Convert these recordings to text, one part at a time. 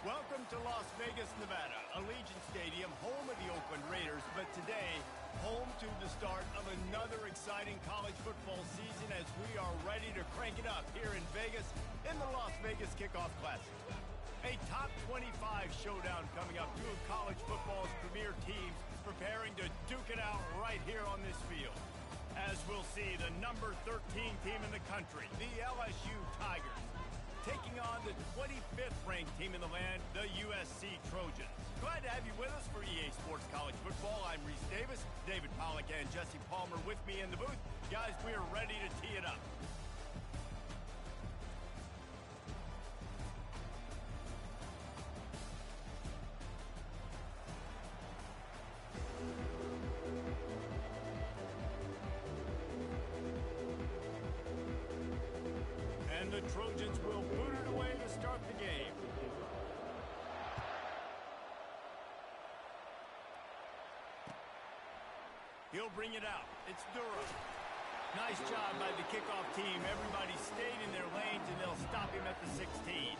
Welcome to Las Vegas, Nevada, Allegiant Stadium, home of the Oakland Raiders, but today, home to the start of another exciting college football season as we are ready to crank it up here in Vegas in the Las Vegas Kickoff Classic. A top 25 showdown coming up, two of college football's premier teams preparing to duke it out right here on this field. As we'll see, the number 13 team in the country, the LSU Tigers, taking on the 25th ranked team in the land, the USC Trojans. Glad to have you with us for EA Sports College Football. I'm Reese Davis, David Pollack and Jesse Palmer with me in the booth. Guys, we are ready to tee it up. And the Trojans will boot it away to start the game. He'll bring it out. It's Durham. Nice job by the kickoff team. Everybody stayed in their lanes, and they'll stop him at the 16.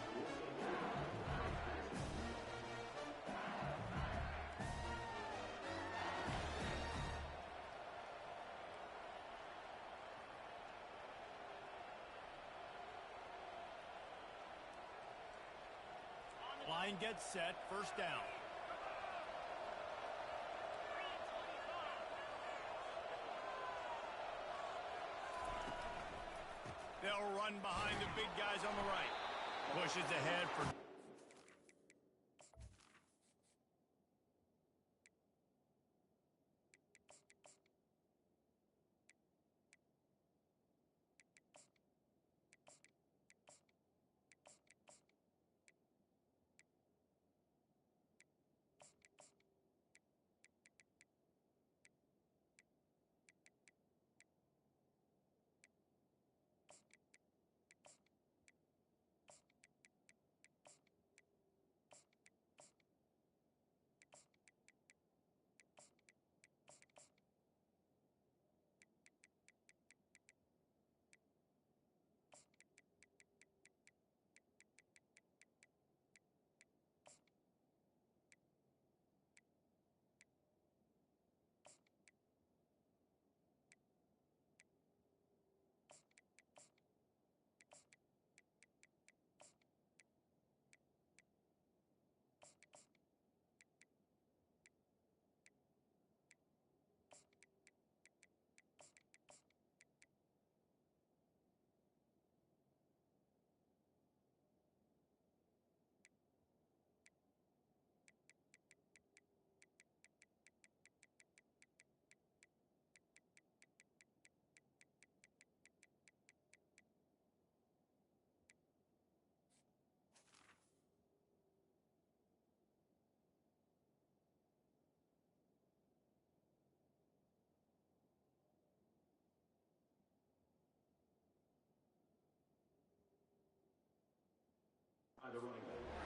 Line gets set, first down. They'll run behind the big guys on the right. Pushes ahead for...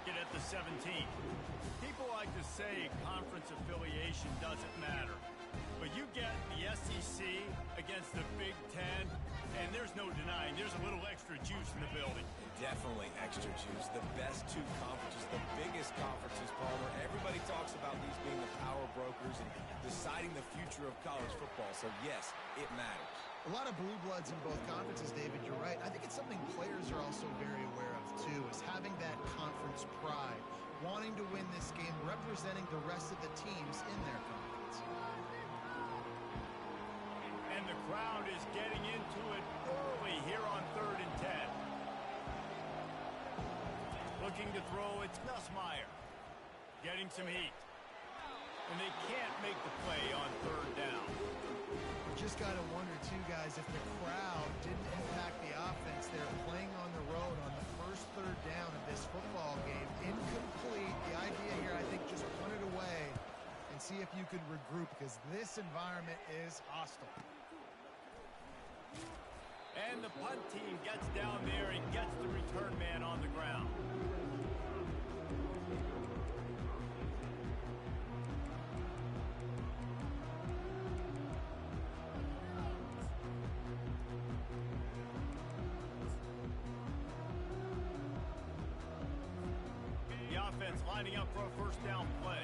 Get at the 17. People like to say conference affiliation doesn't matter. But you get the SEC against the Big Ten, and there's no denying there's a little extra juice in the building. Definitely extra juice. The best two conferences, the biggest conferences, Palmer. Everybody talks about these being the power brokers and deciding the future of college football. So, yes, it matters. A lot of blue bloods in both conferences, David, you're right. I think it's something players are also very aware of, too, is having that conference pride, wanting to win this game, representing the rest of the teams in their conference. And the crowd is getting into it early here on 3rd and 10. Looking to throw, it's Nussmeier. Getting some heat. And they can't make the play on 3rd down. Just got to wonder, too, guys, if the crowd didn't impact the offense. They're playing on the road on the first 3rd down of this football game. Incomplete. The idea here, I think, just punt it away and see if you could regroup, because this environment is hostile. And the punt team gets down there and gets the return man on the ground. lining up for a first down play.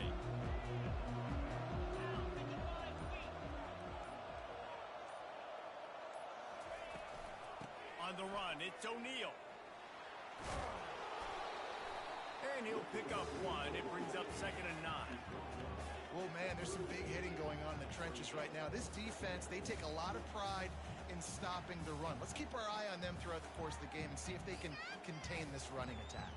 On the run, it's O'Neal. And he'll pick up one. It brings up 2nd and 9. Well, man, there's some big hitting going on in the trenches right now. This defense, they take a lot of pride in stopping the run. Let's keep our eye on them throughout the course of the game and see if they can contain this running attack.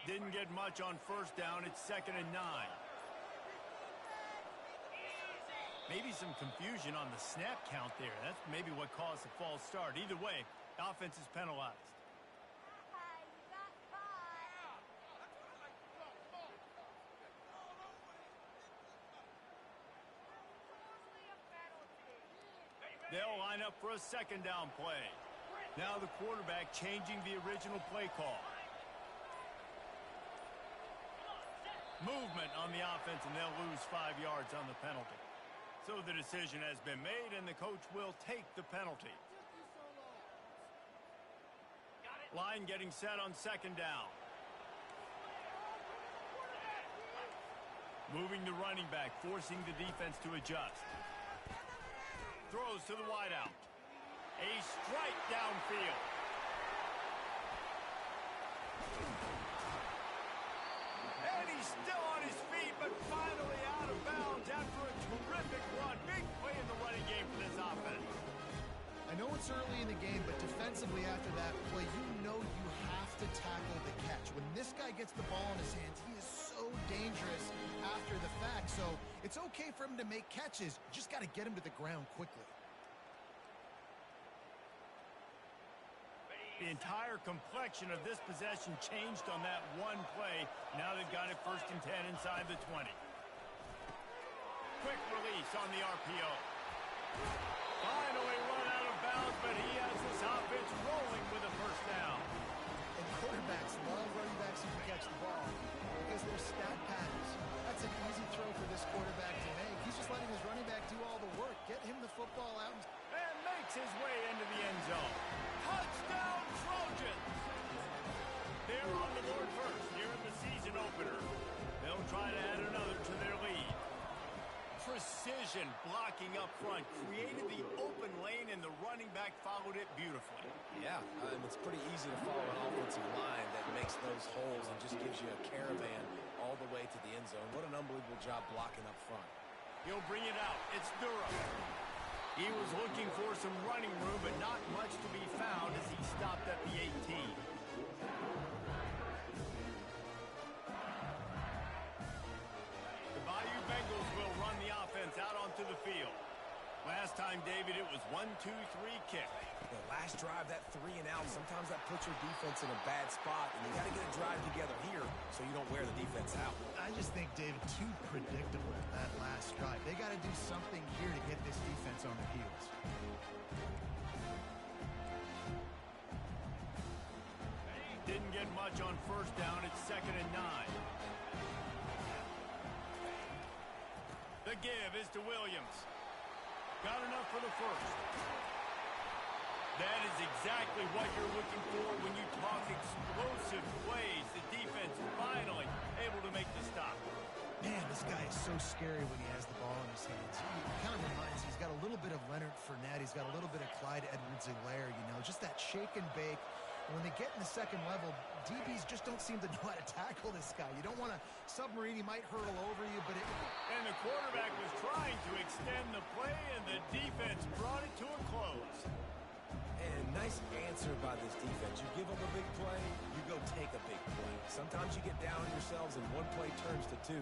Didn't get much on first down. It's 2nd and 9. Maybe some confusion on the snap count there. That's maybe what caused the false start. Either way, the offense is penalized. They'll line up for a 2nd down play. Now the quarterback changing the original play call. Movement on the offense, and they'll lose 5 yards on the penalty. So the decision has been made, and the coach will take the penalty. Line getting set on 2nd down. Moving the running back, forcing the defense to adjust. Throws to the wideout. A strike downfield. And he's still on his feet, but finally out of bounds after a terrific run. Big play in the running game for this offense. I know it's early in the game, but defensively after that play, you know you have to tackle the catch. When this guy gets the ball in his hands, he is so dangerous after the fact. So it's okay for him to make catches. You just got to get him to the ground quickly. The entire complexion of this possession changed on that one play. Now they've got it 1st and 10 inside the 20. Quick release on the RPO. Finally run out of bounds, but he has this offense rolling with a first down. And quarterbacks love running backs who can catch the ball because they're stat patterns. That's an easy throw for this quarterback to make. He's just letting his running back do all the work. Get him the football out. And makes his way into the end zone. Touchdown, Trojans! They're on the board first here in the season opener. They'll try to add another to their lead. Precision blocking up front created the open lane, and the running back followed it beautifully. Yeah, and it's pretty easy to follow an offensive line that makes those holes and just gives you a caravan all the way to the end zone. What an unbelievable job blocking up front. He'll bring it out. It's Durham. He was looking for some running room, but not much to be found as he stopped at the 18. The Bayou Bengals will run the offense out onto the field. Last time, David, it was 1-2-3 kick. The last drive, that 3 and out, sometimes that puts your defense in a bad spot, and you got to get a drive together here so you don't wear the defense out. I just think, David, too predictable that last drive. They got to do something here to get this defense on their heels. Didn't get much on first down. It's 2nd and 9. The give is to Williams. Got enough for the first. That is exactly what you're looking for when you talk explosive plays. The defense finally able to make the stop. Man, this guy is so scary when he has the ball in his hands. He kind of reminds me, he's got a little bit of Leonard Fournette. He's got a little bit of Clyde Edwards-Helaire, you know, just that shake and bake. And when they get in the second level, DBs just don't seem to know how to tackle this guy. You don't want to submarine. He might hurtle over you, but And the quarterback was trying to extend the play, and the defense brought it to a close. And nice answer by this defense. You give them a big play, you go take a big play. Sometimes you get down on yourselves and one play turns to 2.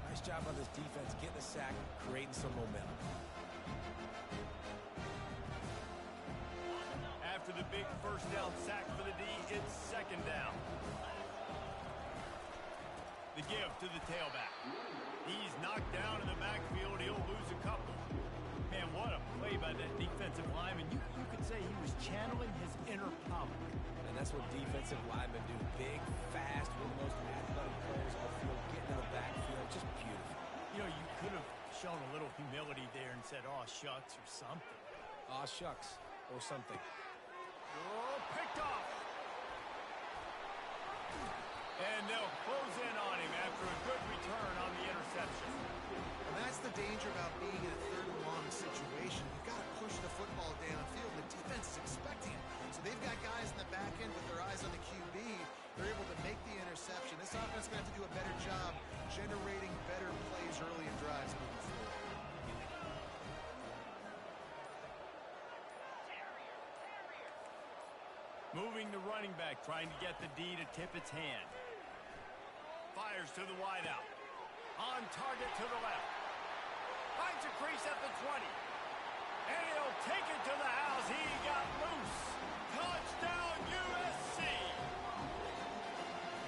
Nice job by this defense getting a sack, creating some momentum. After the big first down sack for the D, it's 2nd down. The give to the tailback. He's knocked down in the backfield. He'll lose a couple. Man, what a play by that defensive lineman. You could say he was channeling his inner power. And that's what defensive linemen do. Big, fast, one of the most athletic players on the field, getting in the backfield. Just beautiful. You know, you could have shown a little humility there and said, "Aw, shucks," or something. Aw, shucks, or something. Oh, picked off. And they'll close in on him after a good return on the interception. And that's the danger about being in a third and long situation. You've got to push the football downfield. The defense is expecting it. So they've got guys in the back end with their eyes on the QB. They're able to make the interception. This offense is going to have to do a better job generating better plays early in drives moving forward. Moving the running back, trying to get the D to tip its hand. Fires to the wideout. On target to the left. Finds a crease at the 20. And he'll take it to the house. He got loose. Touchdown, USC.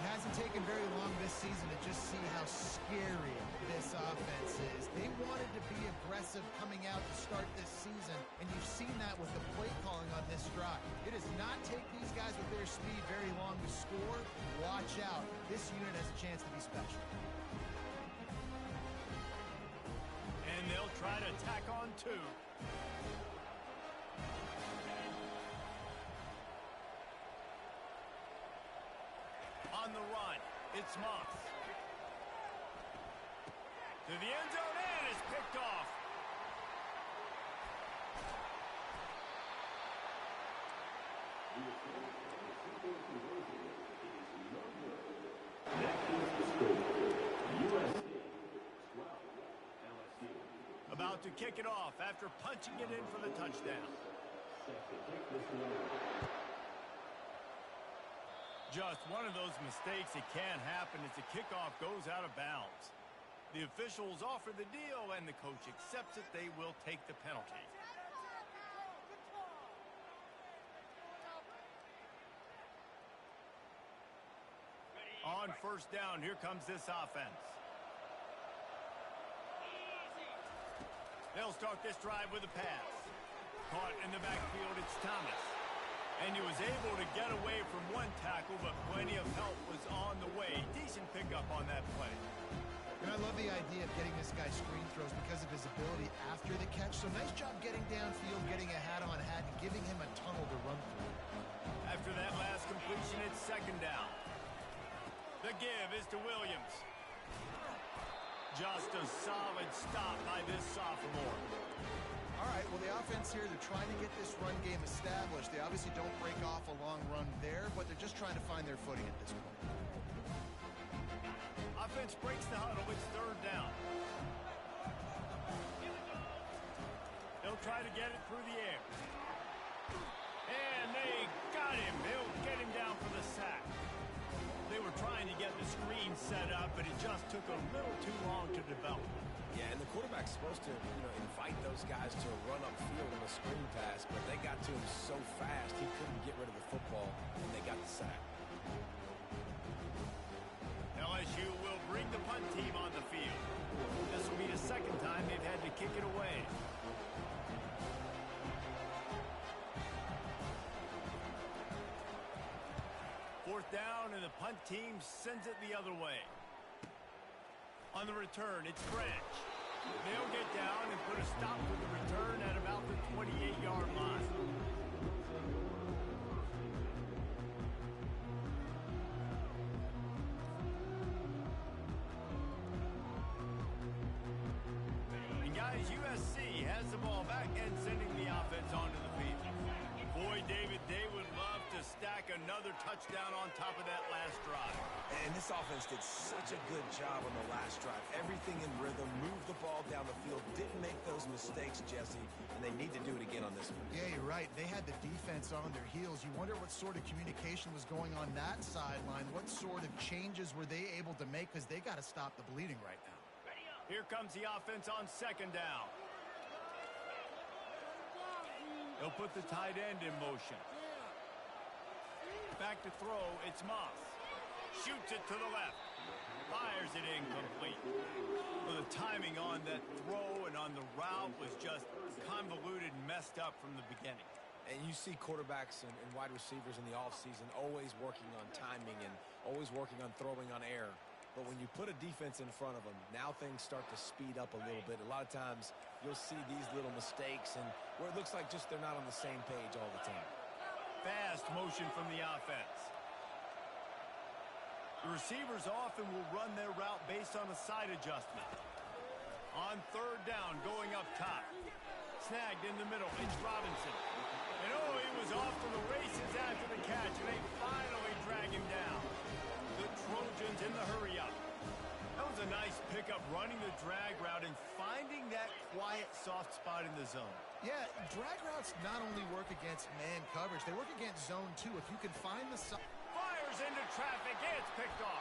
It hasn't taken very long this season to just see how scary this offense is. They wanted to be aggressive coming out to start this season, and you've seen that with the play calling on this drive. It does not take these guys with their speed very long to score. Watch out. This unit has a chance to be special. And they'll try to tack on two. On the run, it's Moss. To the end zone, and it's picked off. About to kick it off after punching it in for the touchdown. Just one of those mistakes that can happen as the kickoff goes out of bounds. The officials offer the deal, and the coach accepts it. They will take the penalty. On first down, here comes this offense. They'll start this drive with a pass. Caught in the backfield, it's Thomas. And he was able to get away from one tackle, but plenty of help was on the way. Decent pickup on that play. And I love the idea of getting this guy screen throws because of his ability after the catch. So nice job getting downfield, getting a hat-on-hat, and giving him a tunnel to run through. After that last completion, it's second down. The give is to Williams. Just a solid stop by this sophomore. All right, well, the offense here, they're trying to get this run game established. They obviously don't break off a long run there, but they're just trying to find their footing at this point. Offense breaks the huddle. It's third down. They'll try to get it through the air. And they got him. They'll get him down for the sack. They were trying to get the screen set up, but it just took a little too long to develop. Yeah, and the quarterback's supposed to, invite those guys to run upfield on a screen pass, but they got to him so fast he couldn't get rid of the football, and they got the sack. LSU will bring the punt team on the field. This will be the second time they've had to kick it away. Fourth down, and the punt team sends it the other way. On the return, it's French. They'll get down and put a stop to the return at about the 28-yard line. And guys, USC has the ball back and sending the offense onto the field. Boy, David, they would love to stack another touchdown on top of that last drive. And this offense did such a good job on the last drive. Everything in rhythm, moved the ball down the field, didn't make those mistakes, Jesse, and they need to do it again on this one. Yeah, you're right. They had the defense on their heels. You wonder what sort of communication was going on that sideline. What sort of changes were they able to make? Because they got to stop the bleeding right now. Here comes the offense on second down. They'll put the tight end in motion. Back to throw, it's Moss. Shoots it to the left. Fires it incomplete. Well, the timing on that throw and on the route was just convoluted and messed up from the beginning. And you see quarterbacks and wide receivers in the offseason always working on timing and always working on throwing on air. But when you put a defense in front of them, now things start to speed up a little bit. A lot of times you'll see these little mistakes and where it looks like just they're not on the same page all the time. Fast motion from the offense. The receivers often will run their route based on a side adjustment. On third down, going up top. Snagged in the middle. It's Robinson. And oh, he was off to the races after the catch, and they finally drag him down. The Trojans in the hurry-up. That was a nice pickup, running the drag route and finding that quiet, soft spot in the zone. Yeah, drag routes not only work against man coverage, they work against zone too. If you can find the... Fires into traffic, and it's picked off.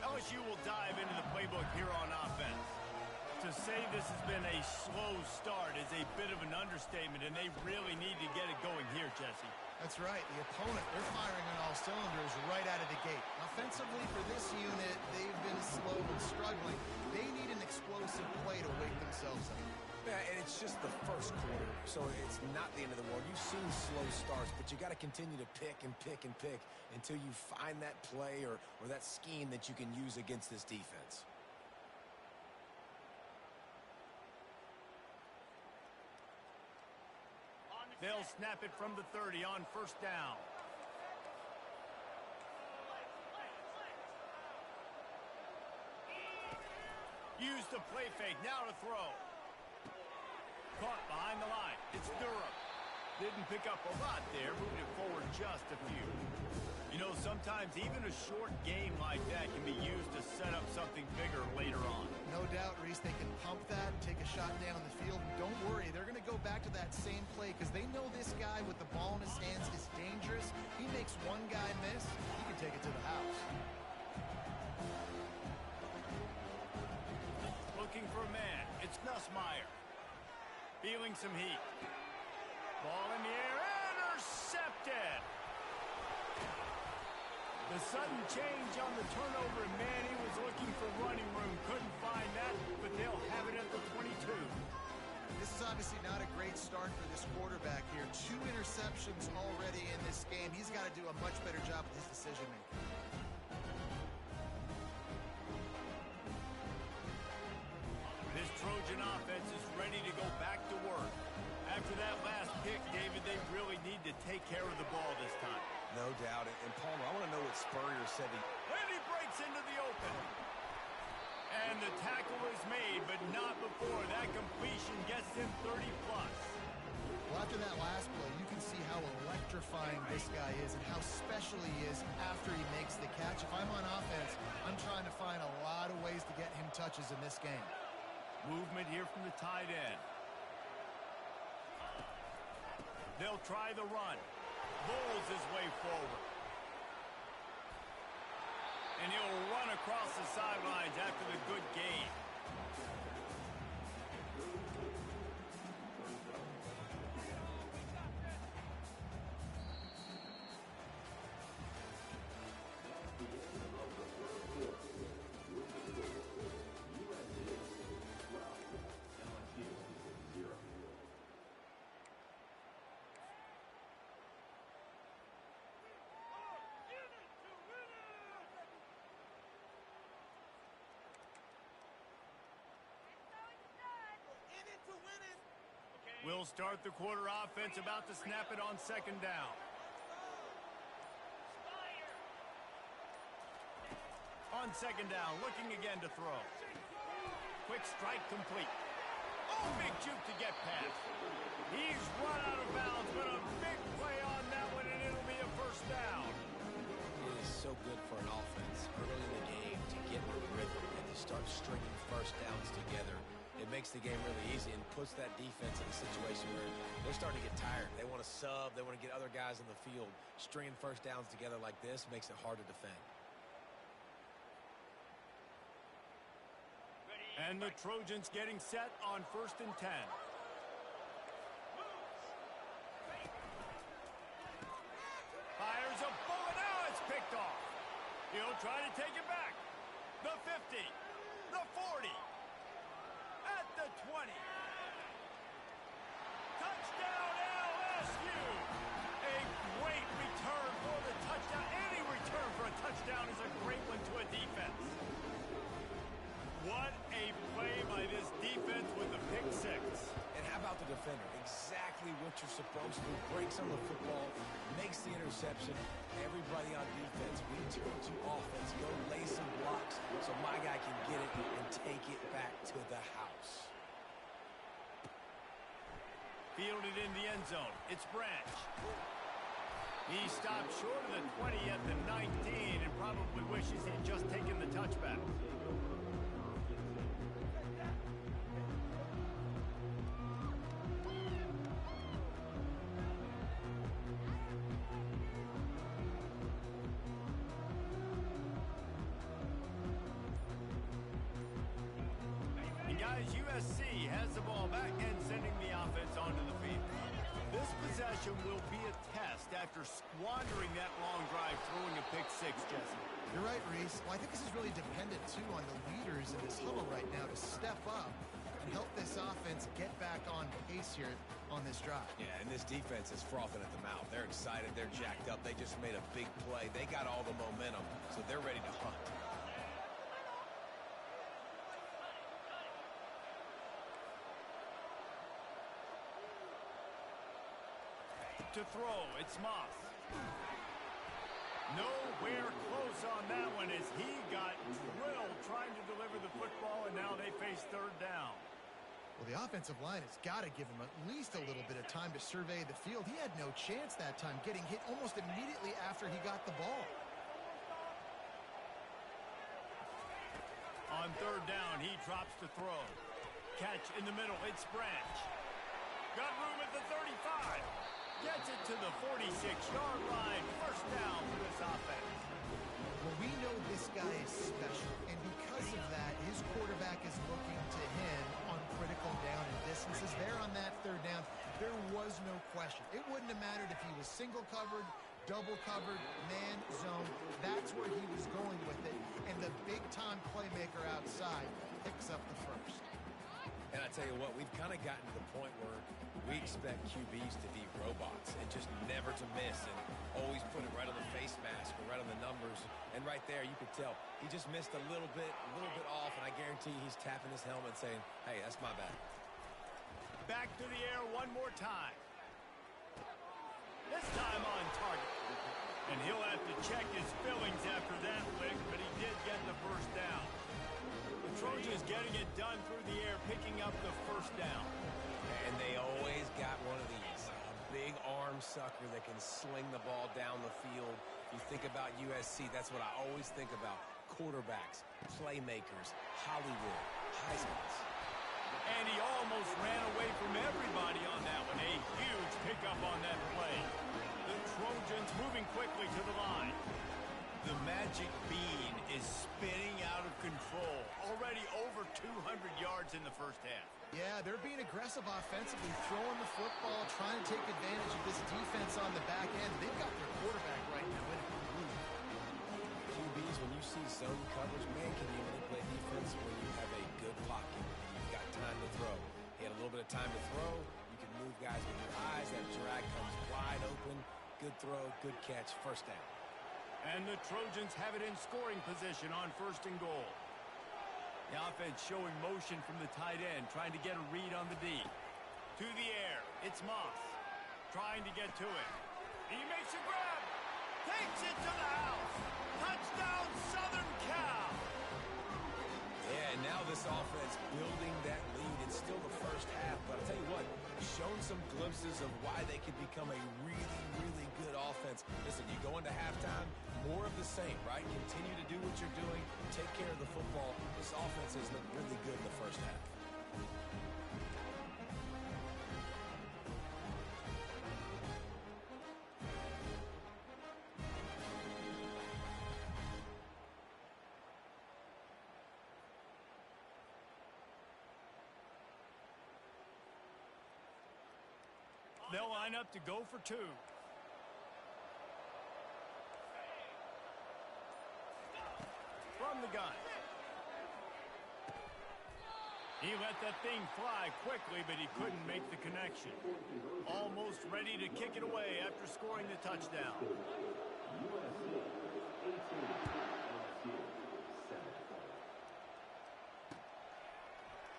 LSU will dive into the playbook here on offense. To say this has been a slow start is a bit of an understatement, and they really need to get it going here, Jesse. That's right. The opponent, they're firing on all cylinders right out of the gate. Offensively, for this unit, they've been slow and struggling. They need an explosive play to wake themselves up. Yeah, and it's just the first quarter, so it's not the end of the world. You've seen slow starts, but you got to continue to pick and pick and pick until you find that play or that scheme that you can use against this defense. They'll snap it from the 30 on first down. Use the play fake, now to throw. Caught behind the line. It's Durham. Didn't pick up a lot there, moved it forward just a few. You know, sometimes even a short game like that can be used to set up something bigger later on. No doubt, Reese, they can pump that, take a shot down the field. And don't worry, they're going to go back to that same play because they know this guy with the ball in his hands is dangerous. He makes one guy miss, he can take it to the house. Looking for a man. It's Nussmeier. Feeling some heat. Ball in the air, intercepted. The sudden change on the turnover, and man, he was looking for running room. Couldn't find that, but they'll have it at the 22. This is obviously not a great start for this quarterback here. 2 interceptions already in this game. He's got to do a much better job with his decision-making. This Trojan offense is ready to go back to work. After that last pick, David, they really need to take care of the ball this time. No doubt. And Palmer, I want to know what Spurrier said. And he breaks into the open. And the tackle is made, but not before that completion gets him 30-plus. Well, after that last play, you can see how electrifying this guy is and how special he is after he makes the catch. If I'm on offense, I'm trying to find a lot of ways to get him touches in this game. Movement here from the tight end. They'll try the run. Bowls his way forward. And he'll run across the sidelines after the good gain. We'll start the quarter offense, about to snap it on second down. On second down, looking again to throw. Quick strike complete. Oh, big juke to get past. He's run out of bounds, but a big play on that one, and it'll be a first down. It is so good for an offense early in the game to get in a rhythm and to start stringing first downs together. It makes the game really easy and puts that defense in a situation where they're starting to get tired. They want to sub. They want to get other guys on the field. Stringing first downs together like this makes it hard to defend. And the Trojans getting set on 1st and 10. Fires a bullet. Now it's picked off. He'll try to take it back. The 50. The 40. At the 20. Touchdown LSU. A great return for the touchdown. Any return for a touchdown is a great one to a defense. What a play by this defense with the pick six. And how about the defender? Exactly what you're supposed to. Breaks on the football, makes the interception. Everybody on defense, we turn to offense. Go lay some blocks so my guy can get it and take it back to the house. Fielded in the end zone. It's Branch. He stopped short of the 20 at the 19 and probably wishes he'd just taken the touchback. Guys, USC has the ball back and sending the offense onto the field. This possession will be a test after squandering that long drive, throwing a pick six, Jesse. You're right, Reese. Well, I think this is really dependent, too, on the leaders in this huddle right now to step up and help this offense get back on pace here on this drive. Yeah, and this defense is frothing at the mouth. They're excited. They're jacked up. They just made a big play. They got all the momentum, so they're ready to hunt. To throw, it's Moss. Nowhere close on that one as he got drilled trying to deliver the football, and now they face 3rd down. Well, the offensive line has got to give him at least a little bit of time to survey the field. He had no chance that time, getting hit almost immediately after he got the ball. On 3rd down, he drops to throw. Catch in the middle, it's Branch. Got room at the 35. Gets it to the 46-yard line. 1st down for this offense. Well, we know this guy is special, and because of that, his quarterback is looking to him on critical down and distances. There on that 3rd down, there was no question. It wouldn't have mattered if he was single covered, double covered, man zone. That's where he was going with it, and the big-time playmaker outside picks up the 1st. And I tell you what, we've kind of gotten to the point where we expect QBs to be robots and just never to miss and always put it right on the face mask or right on the numbers. And right there, you could tell he just missed a little bit off, and I guarantee he's tapping his helmet saying, hey, that's my bad. Back to the air one more time. This time on target. And he'll have to check his fillings after that lick, but he did get the 1st down. The Trojans getting it done through the air, picking up the 1st down. And they always got one of these, a big arm sucker that can sling the ball down the field. You think about USC, that's what I always think about. Quarterbacks, playmakers, Hollywood, Heismans. And he almost ran away from everybody on that one. A huge pickup on that play. The Trojans moving quickly to the line. The magic bean is spinning out of control. Already over 200 yards in the 1st half. Yeah, they're being aggressive offensively, throwing the football, trying to take advantage of this defense on the back end. They've got their quarterback right now in a groove. QBs, when you see zone coverage, man, can you manipulate defense when you have a good pocket? You've got time to throw. He had a little bit of time to throw. You can move guys with your eyes. That drag comes wide open. Good throw, good catch, 1st down. And the Trojans have it in scoring position on 1st and goal. The offense showing motion from the tight end, trying to get a read on the D. To the air, it's Moss. Trying to get to it. He makes a grab. Takes it to the house. Touchdown, Southern Cal. Yeah, and now this offense building that lead. It's still the 1st half, but I'll tell you what, shown some glimpses of why they could become a really, really good offense. Listen, you go into halftime, more of the same, right? Continue to do what you're doing, take care of the football. This offense has looked really good in the 1st half. They'll line up to go for 2. From the gun. He let that thing fly quickly, but he couldn't make the connection. Almost ready to kick it away after scoring the touchdown.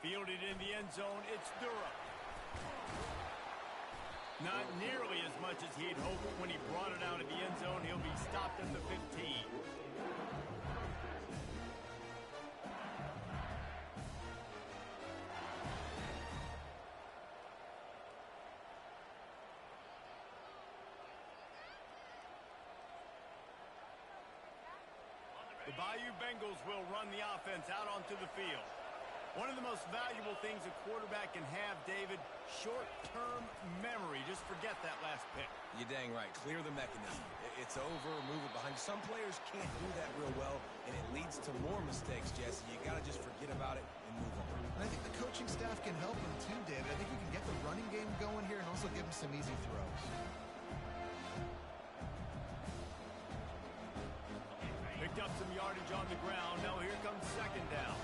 Fielded in the end zone, it's Durham. Not nearly as much as he'd hoped when he brought it out of the end zone. He'll be stopped at the 15. The Bayou Bengals will run the offense out onto the field. One of the most valuable things a quarterback can have, David, short-term memory. Just forget that last pick. You're dang right. Clear the mechanism. It's over, move it behind. Some players can't do that real well, and it leads to more mistakes, Jesse. You got to just forget about it and move on. And I think the coaching staff can help him too, David. I think you can get the running game going here and also give him some easy throws. Picked up some yardage on the ground. Now here comes second down.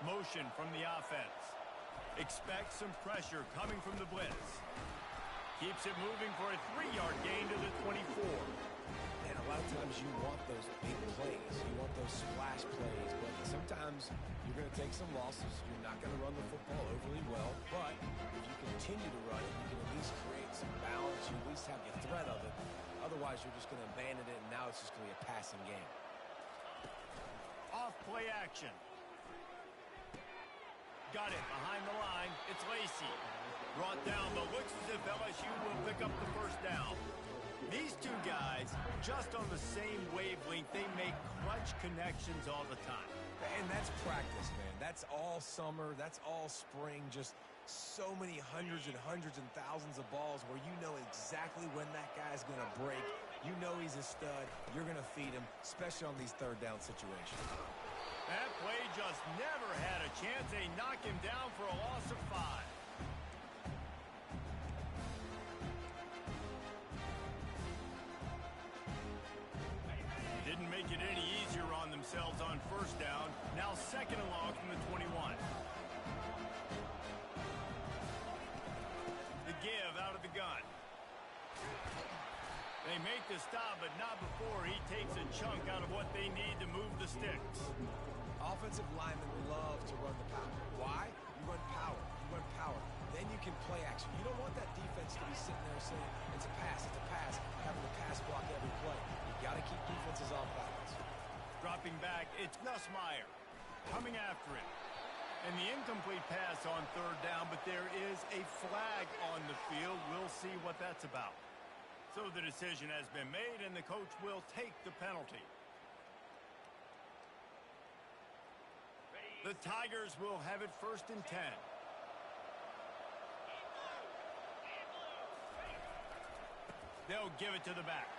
Motion from the offense. Expect some pressure coming from the blitz. Keeps it moving for a 3-yard gain to the 24. And a lot of times you want those big plays. You want those splash plays. But sometimes you're going to take some losses. You're not going to run the football overly well. But if you continue to run it, you can at least create some balance. You at least have the threat of it. Otherwise, you're just going to abandon it, and now it's just going to be a passing game. Off play action. Got it behind the line. It's Lacey. Brought down, but looks as if LSU will pick up the first down. These two guys, just on the same wavelength, they make clutch connections all the time. And that's practice, man. That's all summer. That's all spring. Just so many hundreds and thousands of balls where you know exactly when that guy's going to break. You know he's a stud. You're going to feed him, especially on these third down situations. That play just never had a chance. They knock him down for a loss of 5. Didn't make it any easier on themselves on first down. Now second and long from the 21. The give out of the gun. They make the stop, but not before he takes a chunk out of what they need to move the sticks. Offensive linemen love to run the power. Why? You run power. You run power. Then you can play action. You don't want that defense to be sitting there saying, it's a pass, having to pass block every play. You got to keep defenses off balance. Dropping back, it's Nussmeier coming after it. And the incomplete pass on third down, but there is a flag on the field. We'll see what that's about. So the decision has been made, and the coach will take the penalty. The Tigers will have it first and 10. They'll give it to the back.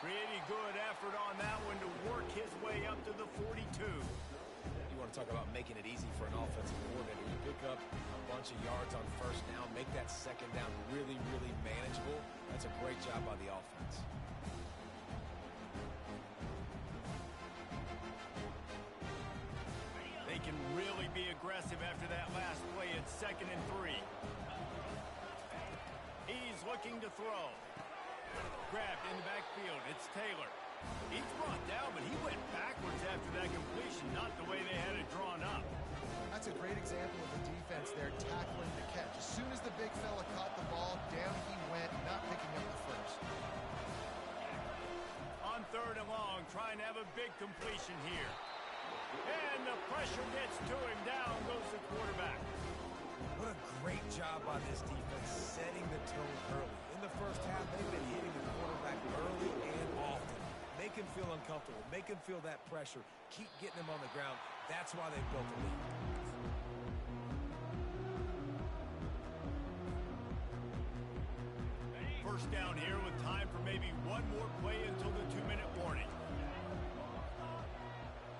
Pretty good effort on that one to work his way up to the 42. You want to talk about making it easy for an offensive coordinator. You pick up a bunch of yards on first down, make that second down really, really manageable. That's a great job by the offense. They can really be aggressive after that last play. It's second and 3. He's looking to throw. Grabbed in the backfield. It's Taylor. He's brought down, but he went backwards after that completion, not the way they had it drawn up. That's a great example of the defense there tackling the catch. As soon as the big fella caught the ball, down he went, not picking up the first. On third and long, trying to have a big completion here. And the pressure gets to him. Down goes the quarterback. What a great job by this defense setting the tone early. In the first half, they've been hitting the quarterback early and often. Make him feel uncomfortable. Make him feel that pressure. Keep getting him on the ground. That's why they've built a lead. First down here with time for maybe one more play until the 2-minute warning.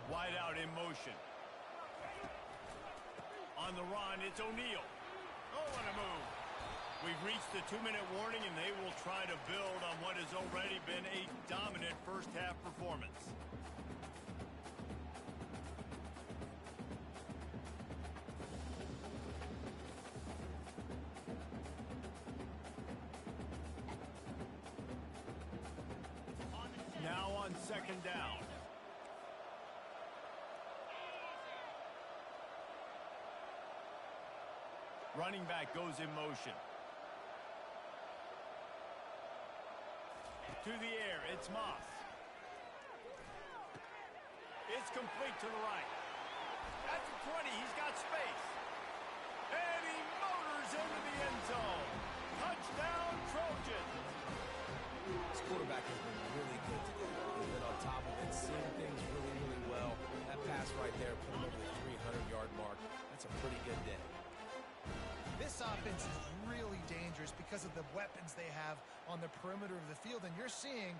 Wide out in motion. On on the run. It's O'Neal. Oh, what a move. We've reached the 2-minute warning, and they will try to build on what has already been a dominant first-half performance. Now on second down. Running back goes in motion. To the air, it's Moss. It's complete to the right. At the 20, he's got space. And he motors into the end zone. Touchdown, Trojans. This quarterback has been really good today. He's been on top of it, seeing things really, really well. That pass right there put him over the 300-yard mark. That's a pretty good day. This offense is really dangerous because of the weapons they have on the perimeter of the field. And you're seeing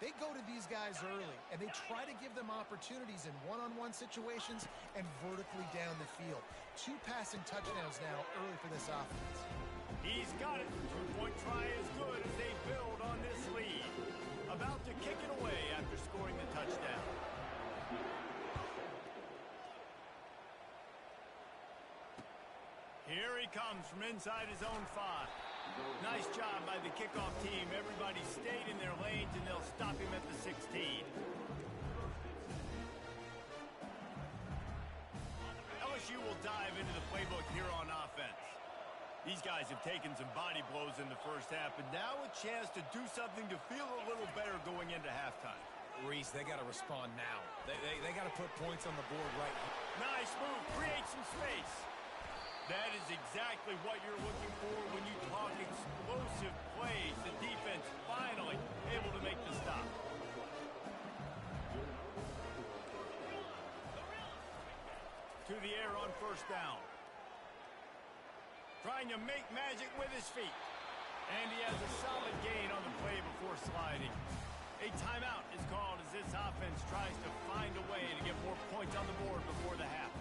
they go to these guys early, and they try to give them opportunities in one-on-one situations and vertically down the field. 2 passing touchdowns now early for this offense. He's got it. 2-point try is good as they build on this lead. About to kick it away after scoring the touchdown. Here he comes from inside his own 5. Nice job by the kickoff team. Everybody stayed in their lanes, and they'll stop him at the 16. LSU will dive into the playbook here on offense. These guys have taken some body blows in the first half, but now a chance to do something to feel a little better going into halftime. Reese, they got to respond now. They got to put points on the board right now. Nice move. Create some space. That is exactly what you're looking for when you talk explosive plays. The defense finally able to make the stop. To the air on first down. Trying to make magic with his feet. And he has a solid gain on the play before sliding. A timeout is called as this offense tries to find a way to get more points on the board before the half.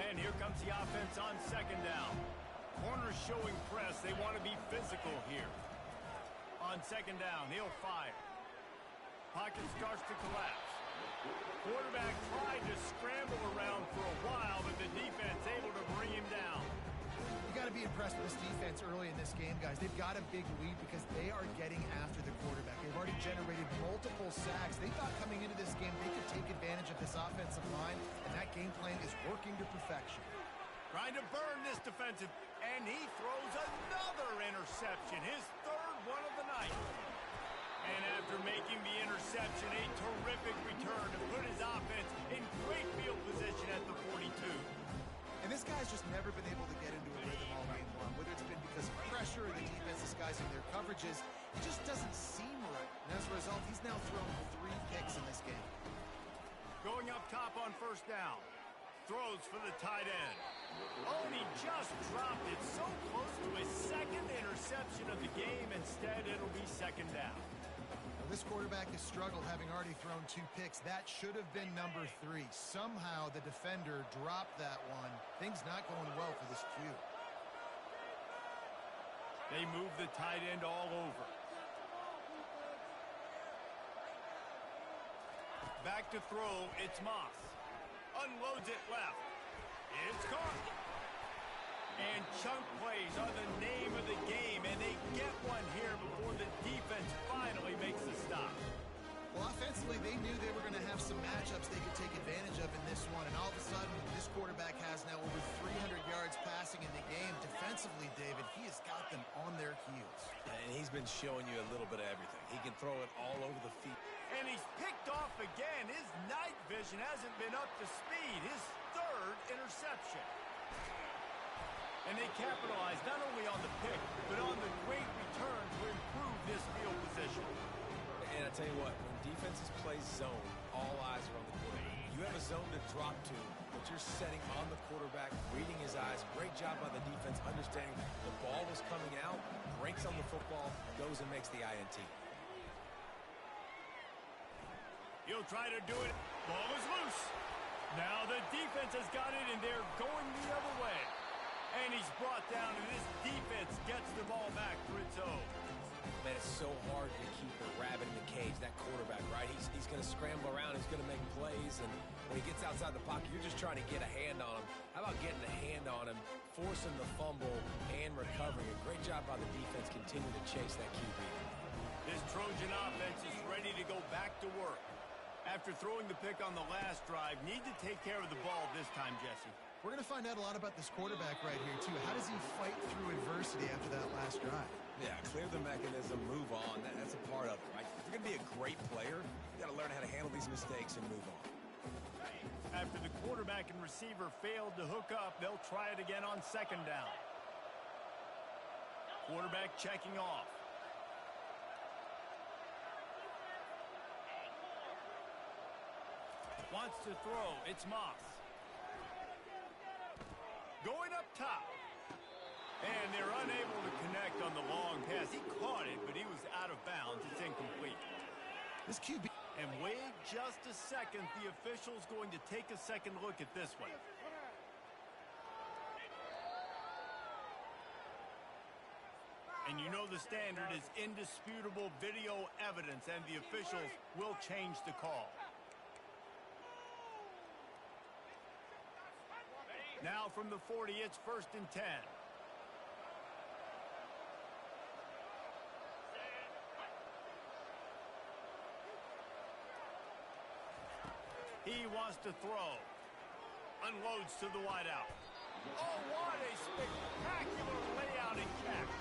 And here comes the offense on second down. Corners showing press. They want to be physical here. On second down, he'll fire. Pocket starts to collapse. Quarterback tried to scramble around for a while, but the defense able to bring him down. You got to be impressed with this defense early in this game, guys. They've got a big lead because they are getting after the quarterback. They've already generated multiple sacks. They thought coming into this game they could take advantage of this offensive line, and that game plan is working to perfection. Trying to burn this defensive, and he throws another interception, his 3rd one of the night. And after making the interception, a terrific return to put his offense in great field position at the 42. And this guy's just never been able to get into a rhythm all game long, whether it's been because of pressure or the defense disguising their coverages. It just doesn't seem right. And as a result, he's now thrown 3 picks in this game. Going up top on first down. Throws for the tight end. Oh, and he just dropped it so close to his 2nd interception of the game. Instead, it'll be second down. This quarterback has struggled, having already thrown 2 picks. That should have been number 3. Somehow the defender dropped that one. Things not going well for this Q. They move the tight end all over. Back to throw, it's Moss. Unloads it left. It's caught. And chunk plays are the name of the game, and they get one here before the defense finally makes the stop. Well, offensively, they knew they were going to have some matchups they could take advantage of in this one, and all of a sudden, this quarterback has now over 300 yards passing in the game. Defensively, David, he has got them on their heels. And he's been showing you a little bit of everything. He can throw it all over the field. And he's picked off again. His night vision hasn't been up to speed. His 3rd interception. And they capitalize not only on the pick, but on the great return to improve this field position. And I tell you what, when defenses play zone, all eyes are on the quarterback. You have a zone to drop to, but you're setting on the quarterback, reading his eyes. Great job by the defense, understanding the ball was coming out, breaks on the football, goes and makes the INT. He'll try to do it. Ball is loose. Now the defense has got it, and they're going the other way. Man, it's so hard to keep a rabbit in the cage, that quarterback, right? He's going to scramble around. He's going to make plays. And when he gets outside the pocket, you're just trying to get a hand on him. How about getting a hand on him, forcing the fumble, and recovering? A great job by the defense continuing to chase that QB. This Trojan offense is ready to go back to work. After throwing the pick on the last drive, need to take care of the ball this time, Jesse. We're going to find out a lot about this quarterback right here, too. How does he fight through adversity after that last drive? Yeah, clear the mechanism, move on. That's a part of it, right? If you're going to be a great player, you got to learn how to handle these mistakes and move on. After the quarterback and receiver failed to hook up, they'll try it again on second down. Quarterback checking off. Wants to throw. It's Moss. Going up top. And they're unable to connect on the long pass. He caught it, but he was out of bounds. It's incomplete. This QB... And wait just a second. The official's going to take a second look at this one. And you know the standard is indisputable video evidence, and the officials will change the call. Now from the 40, it's 1st and 10. He wants to throw. Unloads to the wideout. Oh, what a spectacular layout and catch.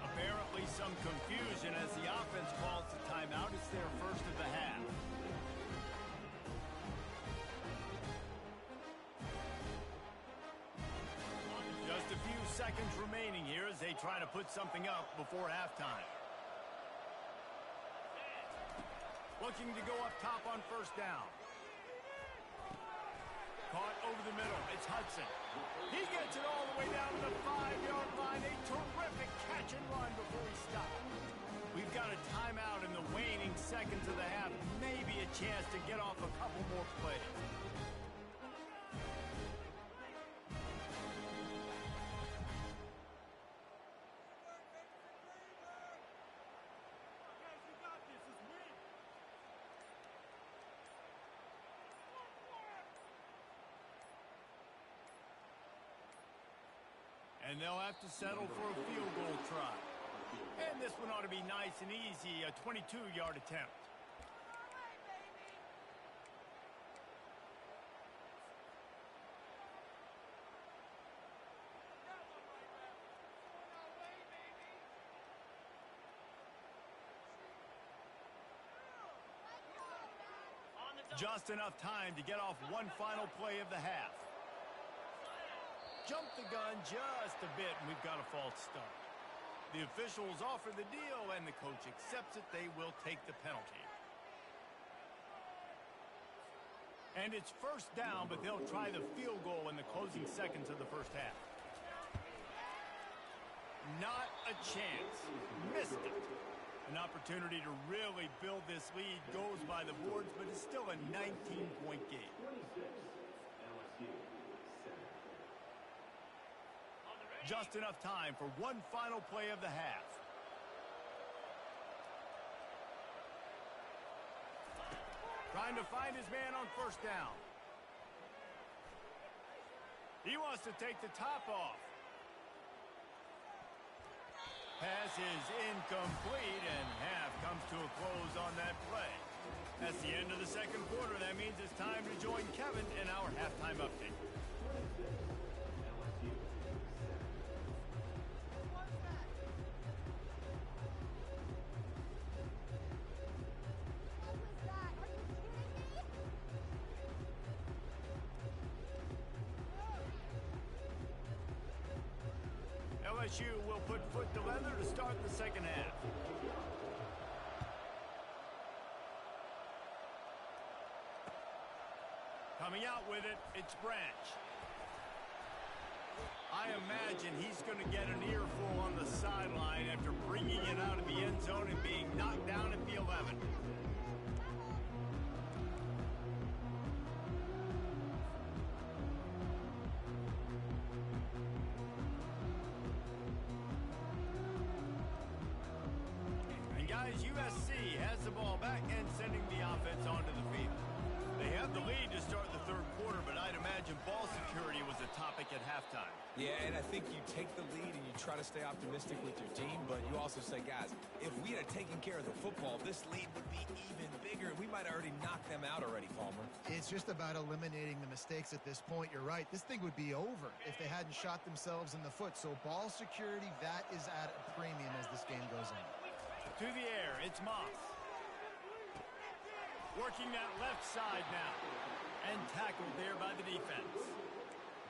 Apparently some confusion as the offense calls the timeout. It's their first of the half. Just a few seconds remaining here as they try to put something up before halftime. Looking to go up top on first down. Caught over the middle. It's Hudson. He gets it all the way down to the 5-yard line. A terrific catch and run before he stopped. We've got a timeout in the waning seconds of the half. Maybe a chance to get off a couple more plays. And they'll have to settle for a field goal try. And this one ought to be nice and easy, a 22-yard attempt. Just enough time to get off one final play of the half. Jumped the gun just a bit, and we've got a false start. The officials offer the deal, and the coach accepts it. They will take the penalty. And it's first down, but they'll try the field goal in the closing seconds of the first half. Not a chance. Missed it. An opportunity to really build this lead goes by the boards, but it's still a 19-point game. Just enough time for one final play of the half. Trying to find his man on first down. He wants to take the top off. Pass is incomplete, and half comes to a close on that play. That's the end of the second quarter. That means it's time to join Kevin in our halftime update. LSU will put foot to leather to start the second half. Coming out with it, it's Branch. I imagine he's going to get an earful on the sideline after bringing it out of the end zone and being knocked down at the 11. as USC has the ball back and sending the offense onto the field. They have the lead to start the third quarter, but I'd imagine ball security was a topic at halftime. Yeah, and I think you take the lead and you try to stay optimistic with your team, but you also say, guys, if we had taken care of the football, this lead would be even bigger, and we might have already knocked them out already, Palmer. It's just about eliminating the mistakes at this point. You're right. This thing would be over if they hadn't shot themselves in the foot. So ball security, that is at a premium as this game goes on. To the air, it's Moss. Working that left side now. And tackled there by the defense.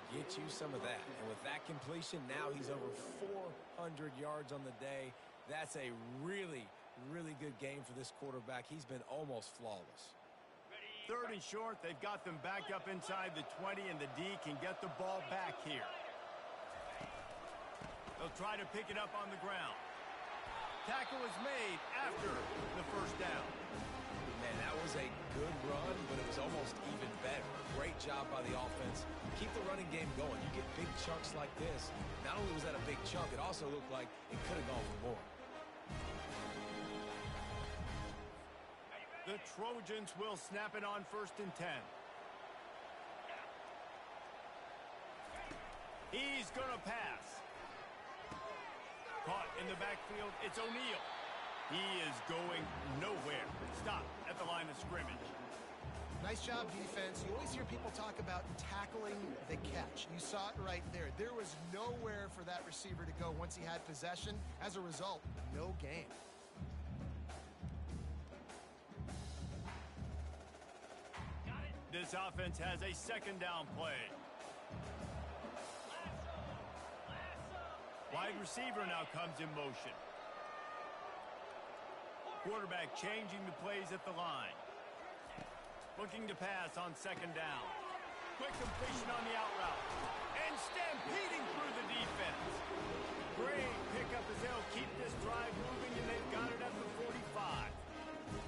Get you some of that. And with that completion, now he's over 400 yards on the day. That's a really, really good game for this quarterback. He's been almost flawless. Third and short, they've got them back up inside the 20, and the D can get the ball back here. They'll try to pick it up on the ground. Tackle is made after the first down. Man, that was a good run, but it was almost even better. Great job by the offense. Keep the running game going. You get big chunks like this. Not only was that a big chunk, it also looked like it could have gone for more. The Trojans will snap it on 1st and 10. He's going to pass. Caught in the backfield, it's O'Neal. He is going nowhere. Stop at the line of scrimmage. Nice job, defense. You always hear people talk about tackling the catch. You saw it right there. There was nowhere for that receiver to go once he had possession. As a result, no gain. This offense has a second down play. Wide receiver now comes in motion. Quarterback changing the plays at the line. Looking to pass on second down. Quick completion on the out route. And stampeding through the defense. Great pickup as they'll keep this drive moving, and they've got it at the 45.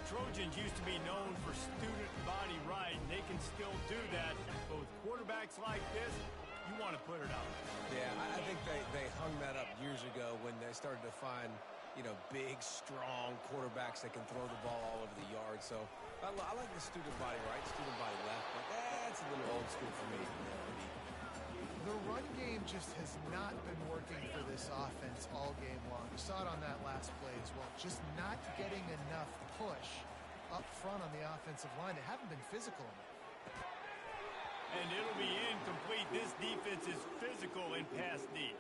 Trojans used to be known for student body right, and they can still do that. But with quarterbacks like this, you want to put it up. Yeah, I think they hung that up years ago when they started to find, you know, big, strong quarterbacks that can throw the ball all over the yard. So I like the student body right, student body left, but that's a little old school for me. The run game just has not been working for this offense all game long. You saw it on that last play as well. Just not getting enough push up front on the offensive line. They haven't been physical enough. And it'll be incomplete. This defense is physical in pass deep.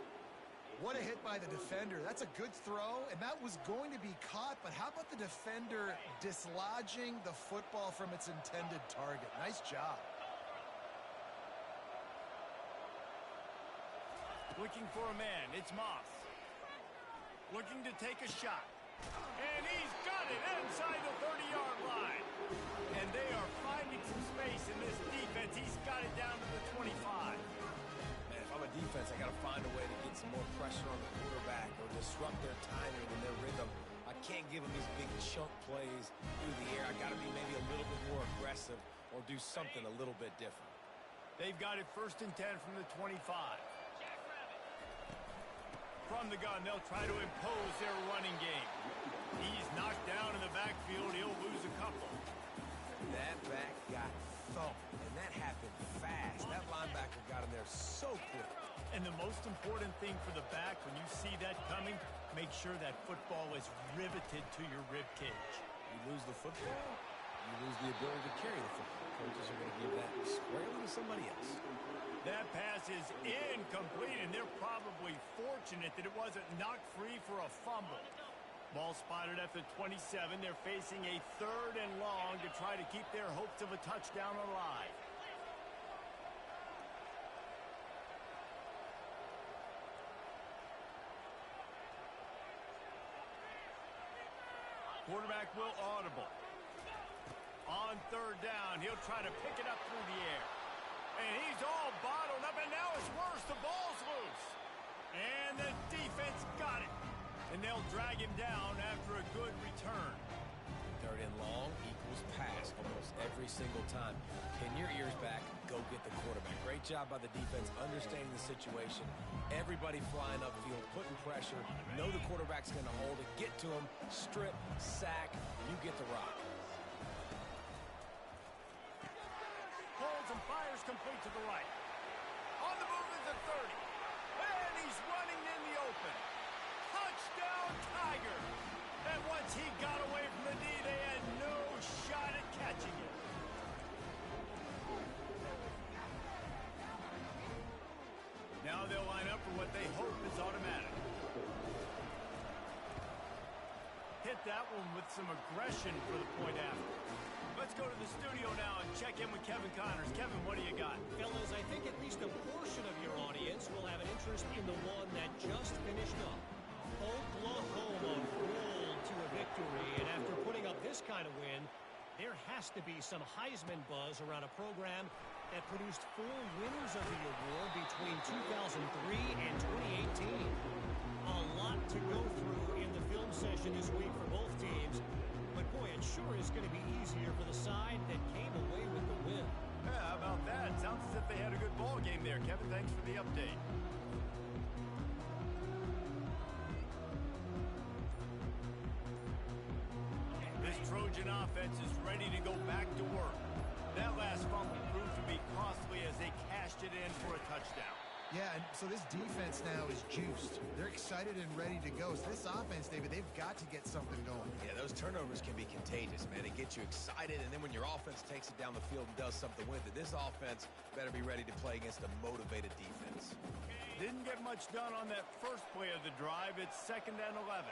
What a hit by the defender. That's a good throw, and that was going to be caught, but how about the defender dislodging the football from its intended target? Nice job. Looking for a man. It's Moss. Looking to take a shot. And he's got it inside the 30-yard line. And they are finding some space in this defense. He's got it down to the 25. Man, if I'm a defense, I got to find a way to get some more pressure on the quarterback or disrupt their timing and their rhythm. I can't give them these big chunk plays through the air. I got to be maybe a little bit more aggressive or do something a little bit different. They've got it 1st and 10 from the 25. From the gun, they'll try to impose their running game. He's knocked down in the backfield. He'll lose a couple. That back got thumped, and that happened fast. That linebacker got in there so quick. And the most important thing for the back, when you see that coming, make sure that football is riveted to your rib cage. You lose the football, you lose the ability to carry the football. Coaches are going to give that squarely to somebody else. That pass is incomplete, and they're probably fortunate that it wasn't knocked free for a fumble. Ball spotted at the 27. They're facing a 3rd and long to try to keep their hopes of a touchdown alive. Quarterback will audible. On 3rd down, he'll try to pick it up through the air. And he's all bottled up, and now it's worse. The ball's loose. And the defense got it. And they'll drag him down after a good return. They're Third and long equals pass almost every single time. Pin your ears back, go get the quarterback. Great job by the defense understanding the situation. Everybody flying upfield, putting pressure. Know the quarterback's going to hold it. Get to him, strip, sack. You get the rock. Holds and fires complete to the right. On the move is the 30. And he's running in the open. Touchdown, Tiger. And once he got away from the knee, they had no shot at catching it. Now they'll line up for what they hope is automatic. Hit that one with some aggression for the point after. Let's go to the studio now and check in with Kevin Connors. Kevin, what do you got? Fellas, I think at least a portion of your audience will have an interest in the one that just finished up. Oklahoma rolled to a victory, and after putting up this kind of win, there has to be some Heisman buzz around a program that produced 4 winners of the award between 2003 and 2018. A lot to go through in the film session this week for both teams, but boy, it sure is going to be easier for the side that came away with the win. Yeah, how about that? Sounds as if they had a good ball game there. Kevin, thanks for the update. This Trojan offense is ready to go back to work. That last fumble proved to be costly as they cashed it in for a touchdown. Yeah, and so this defense now is juiced. They're excited and ready to go. So this offense, David, they've got to get something going. Yeah, those turnovers can be contagious, man. They get you excited, and then when your offense takes it down the field and does something with it, this offense better be ready to play against a motivated defense. Didn't get much done on that first play of the drive. It's 2nd and 11.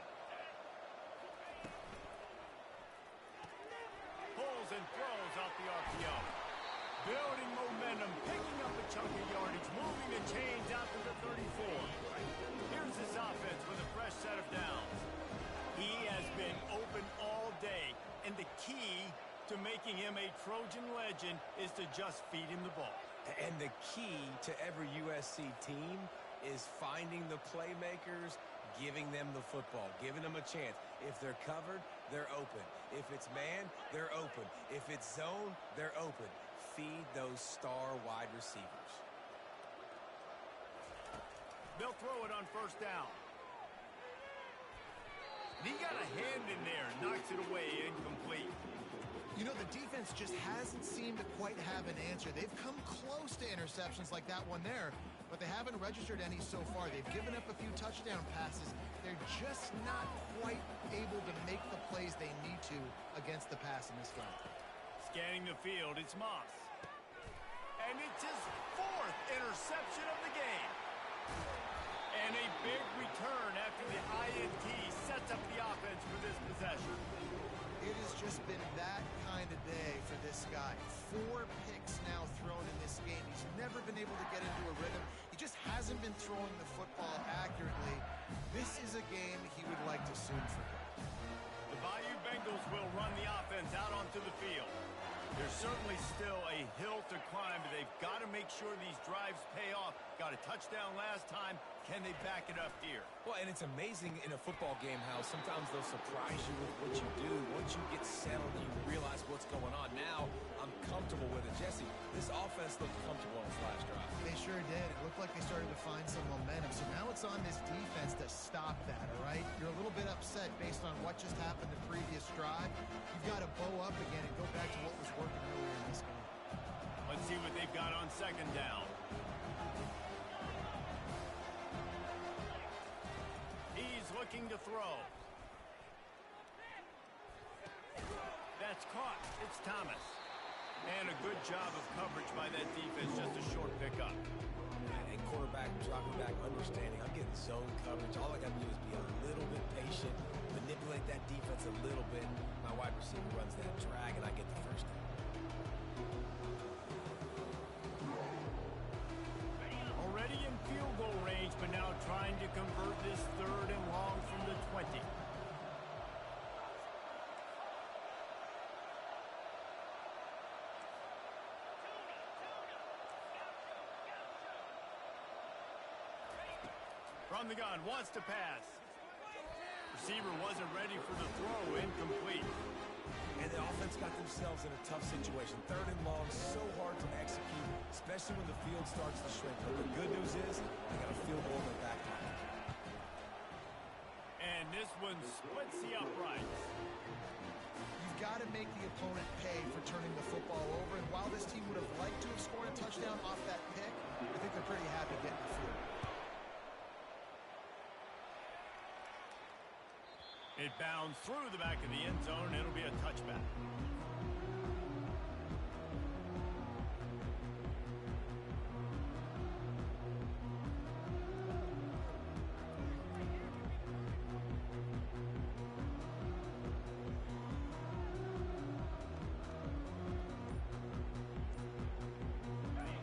Pulls and throws out the RPO. Building momentum, picking up a chunk of yardage, moving the chains out to the 34. Here's his offense with a fresh set of downs. He has been open all day, and the key to making him a Trojan legend is to just feed him the ball. And the key to every USC team is finding the playmakers, giving them the football, giving them a chance. If they're covered, they're open. If it's man, they're open. If it's zone, they're open. Feed those star wide receivers. They'll throw it on 1st down. He got a hand in there, knocks it away, incomplete. You know, the defense just hasn't seemed to quite have an answer. They've come close to interceptions like that one there, but they haven't registered any so far. They've given up a few touchdown passes. They're just not quite able to make the plays they need to against the pass in this game. Scanning the field, it's Moss. And it's his 4th interception of the game. And a big return after the INT sets up the offense for this possession. It has just been that kind of day for this guy. 4 picks now thrown in this game. He's never been able to get into a rhythm. He just hasn't been throwing the football accurately. This is a game he would like to soon forget. The Bayou Bengals will run the offense out onto the field. There's certainly still a hill to climb, but they've got to make sure these drives pay off. Got a touchdown last time. Can they back it up here? Well, and it's amazing in a football game how sometimes they'll surprise you with what you do. Once you get settled, you realize what's going on. Now, I'm comfortable with it. Jesse, this offense looked comfortable on its last drive. They sure did. It looked like they started to find some momentum. So now it's on this defense to stop that, all right? You're a little bit upset based on what just happened the previous drive. You've got to bow up again and go back to what was working earlier in this game. Let's see what they've got on 2nd down. He's looking to throw. That's caught. It's Thomas. And a good job of coverage by that defense. Just a short pickup. And quarterback dropping back, understanding. I'm getting zone coverage. All I got to do is be a little bit patient, manipulate that defense a little bit. My wide receiver runs that drag, and I get the 1st down. Already in field goal range, but now trying to convert this 3rd and long from the 20. From the gun, wants to pass. Receiver wasn't ready for the throw, incomplete. And the offense got themselves in a tough situation. 3rd and long, so hard to execute, especially when the field starts to shrink. But the good news is they got a field goal in their back pocket. And this one splits the uprights. You've got to make the opponent pay for turning the football over. And while this team would have liked to have scored a touchdown off that pick, I think they're pretty happy getting the field. It bounds through the back of the end zone. It'll be a touchback.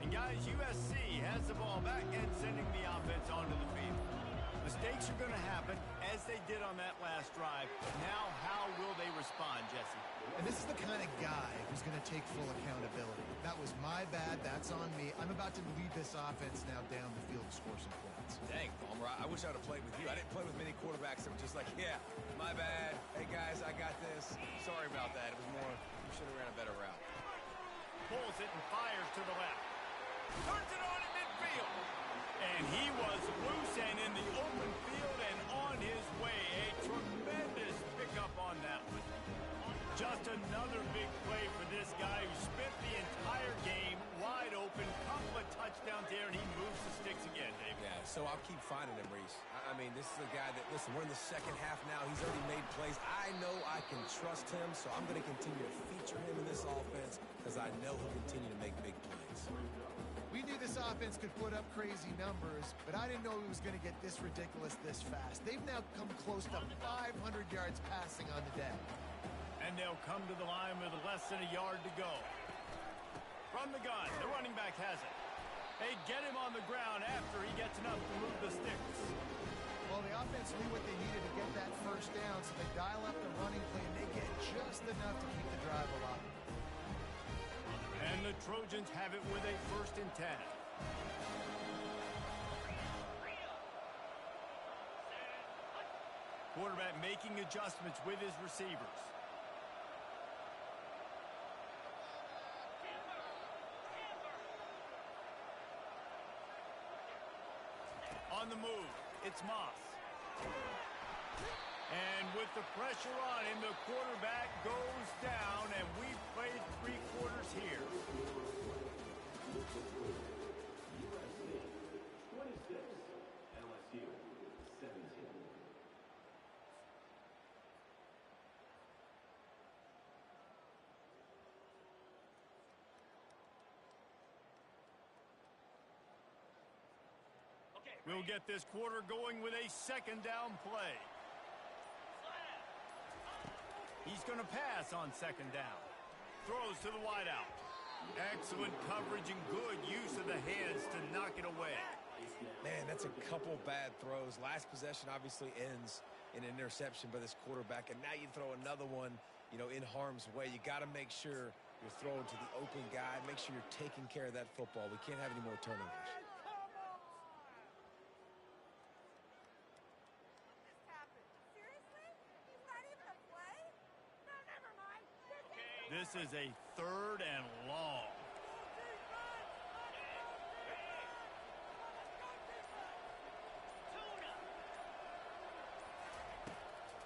And guys, USC has the ball back and sending the offense onto the field. Mistakes are going to happen, as they did on that last drive. Now, how will they respond, Jesse? And this is the kind of guy who's going to take full accountability. That was my bad. That's on me. I'm about to lead this offense now down the field to score some points. Dang, Palmer, I wish I would have played with you. I didn't play with many quarterbacks that were just like, yeah, my bad. Hey, guys, I got this. Sorry about that. It was more, we should have ran a better route. Pulls it and fires to the left. Turns it on in midfield. And he was loose and in the open field and on his way. A tremendous pickup on that one. Just another big play for this guy who spent the entire game wide open. Couple of touchdowns there, and he moves the sticks again, Dave. Yeah, so I'll keep finding him, Reese. I mean, this is a guy that, listen, we're in the second half now. He's already made plays. I know I can trust him, so I'm going to continue to feature him in this offense because I know he'll continue to make big plays. We knew this offense could put up crazy numbers, but I didn't know it was going to get this ridiculous this fast. They've now come close to 500 yards passing on the day. And they'll come to the line with less than a yard to go. From the gun, the running back has it. They get him on the ground after he gets enough to move the sticks. Well, the offense knew what they needed to get that first down, so they dial up the running play, and they get just enough to keep the drive alive. And the Trojans have it with a 1st and 10. Quarterback making adjustments with his receivers. On the move, it's Moss. And with the pressure on him, the quarterback goes down, and we've played 3 quarters here. USC 26, LSU 17. We'll get this quarter going with a 2nd down play. He's going to pass on 2nd down. Throws to the wideout. Excellent coverage and good use of the hands to knock it away. Man, that's a couple bad throws. Last possession obviously ends in an interception by this quarterback, and now you throw another one, you know, in harm's way. You got to make sure you're throwing to the open guy. Make sure you're taking care of that football. We can't have any more turnovers. This is a 3rd and long.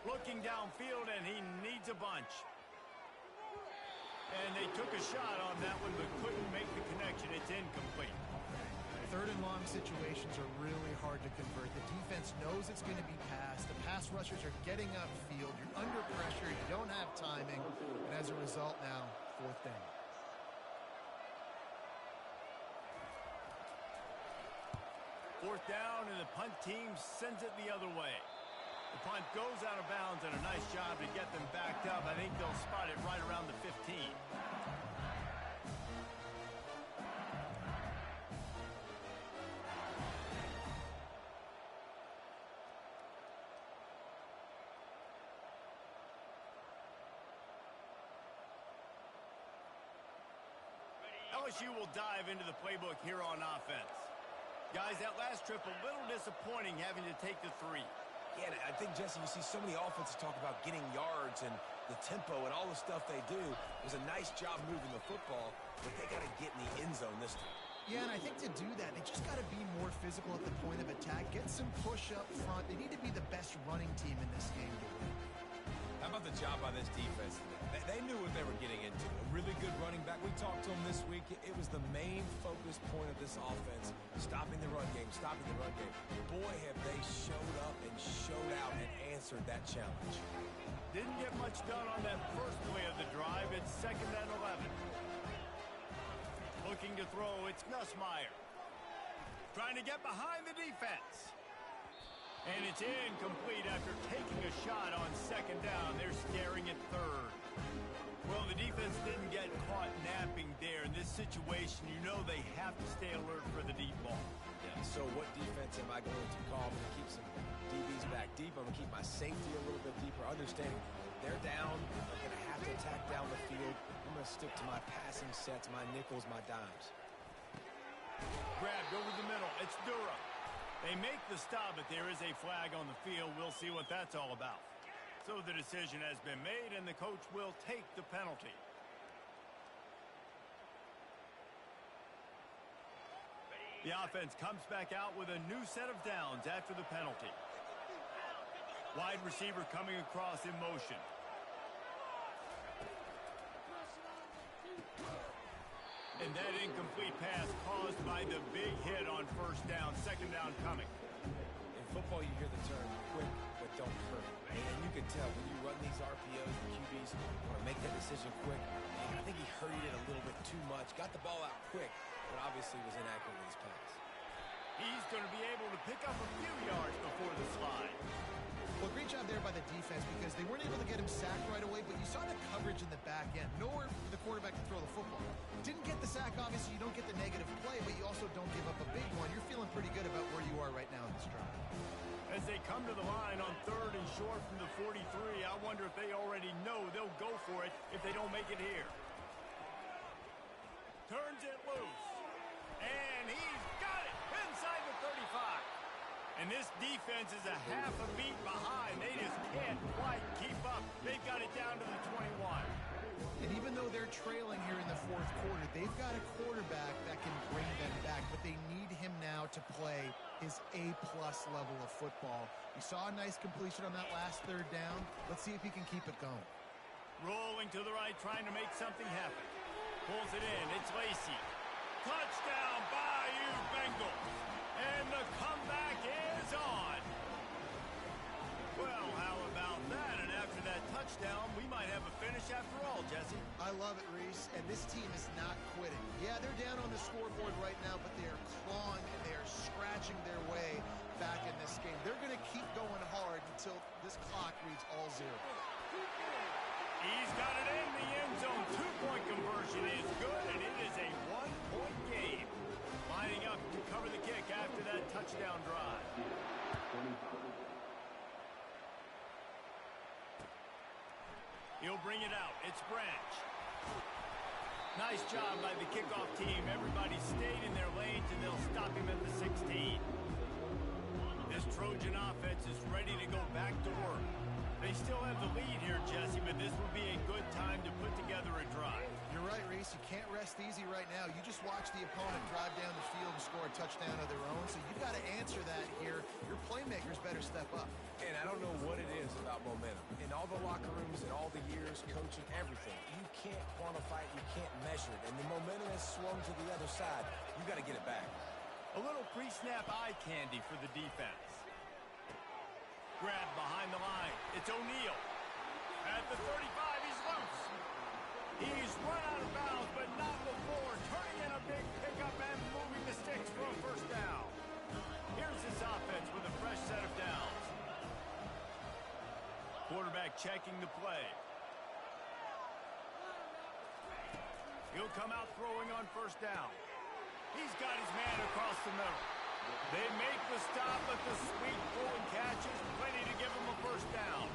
Looking downfield, and he needs a bunch. And they took a shot on that one, but couldn't make the connection. It's incomplete. 3rd and long situations are really hard to convert. The defense knows it's going to be passed. The pass rushers are getting upfield. You're under pressure. You don't have timing. And as a result now, 4th down. Fourth down, and the punt team sends it the other way. The punt goes out of bounds, and a nice job to get them backed up. I think they'll spot it right around the 15. LSU will dive into the playbook here on offense. Guys, that last trip a little disappointing having to take the 3. Yeah, and I think, Jesse, you see so many offenses talk about getting yards and the tempo and all the stuff they do. It was a nice job moving the football, but they got to get in the end zone this time. Yeah, and I think to do that, they just got to be more physical at the point of attack, get some push up front. They need to be the best running team in this game to win. How about the job by this defense today? They knew what they were getting into. A really good running back. We talked to them this week. It was the main focus point of this offense, stopping the run game, stopping the run game. Boy, have they showed up and showed out and answered that challenge. Didn't get much done on that first play of the drive. It's 2nd and 11. Looking to throw, it's Ncaa. Trying to get behind the defense. And it's incomplete after taking a shot on 2nd down. They're staring at 3rd. Well, the defense didn't get caught napping there. In this situation, you know they have to stay alert for the deep ball. Yeah, so what defense am I going to call? I'm going to keep some DBs back deep. I'm going to keep my safety a little bit deeper, understanding they're down. I'm going to have to attack down the field. I'm going to stick to my passing sets, my nickels, my dimes. Grabbed over the middle. It's Durham. They make the stop, but there is a flag on the field. We'll see what that's all about. So the decision has been made, and the coach will take the penalty. The offense comes back out with a new set of downs after the penalty. Wide receiver coming across in motion. And that incomplete pass caused by the big hit on 1st down. 2nd down coming. In football, you hear the term quick but don't hurt. And you can tell when you run these RPOs, the QBs want to make that decision quick. And I think he hurried it a little bit too much. Got the ball out quick, but obviously was inaccurate with his pass. He's going to be able to pick up a few yards before the slide. Well, great job there by the defense because they weren't able to get him sacked right away, but you saw the coverage in the back end. Nowhere for the quarterback to throw the football. Didn't get the sack, obviously. You don't get the negative play, but you also don't give up a big one. You're feeling pretty good about where you are right now in this drive. As they come to the line on 3rd and short from the 43, I wonder if they already know they'll go for it if they don't make it here. Turns it loose. And he's got it inside the 35. And this defense is a half a beat behind. They just can't quite keep up. They've got it down to the 21. And even though they're trailing here in the 4th quarter, they've got a quarterback that can bring them back, but they need him now to play his A-plus level of football. You saw a nice completion on that last 3rd down. Let's see if he can keep it going. Rolling to the right, trying to make something happen. Pulls it in. It's Lacey. Touchdown, Bayou Bengals. And the comeback is on. Well, how about that? And after that touchdown, we might have a finish after all, Jesse. I love it, Reese. And this team is not quitting. Yeah, they're down on the scoreboard right now, but they are clawing and they are scratching their way back in this game. They're going to keep going hard until this clock reads all 0. He's got it in the end zone. 2-point conversion is good, and it is a 1-point game. Lining up to cover the kick after that touchdown drive. He'll bring it out. It's Branch. Nice job by the kickoff team. Everybody stayed in their lanes, and they'll stop him at the 16. This Trojan offense is ready to go back to work. They still have the lead here, Jesse, but this will be a good time to put together a drive. You're right, Reese. You can't rest easy right now. You just watch the opponent drive down the field and score a touchdown of their own, so you've got to answer that here. Your playmakers better step up. And I don't know what it is about momentum. In all the locker rooms, in all the years, coaching, everything, you can't quantify it, you can't measure it. And the momentum has swung to the other side. You got to get it back. A little pre-snap eye candy for the defense. Grab behind the line. It's O'Neal. At the 35, he's loose. He's run out of bounds, but not before turning in a big pickup and moving the sticks for a 1st down. Here's his offense with a fresh set of downs. Quarterback checking the play. He'll come out throwing on 1st down. He's got his man across the middle. They make the stop, but the sweet throwing catch is plenty to give them a 1st down.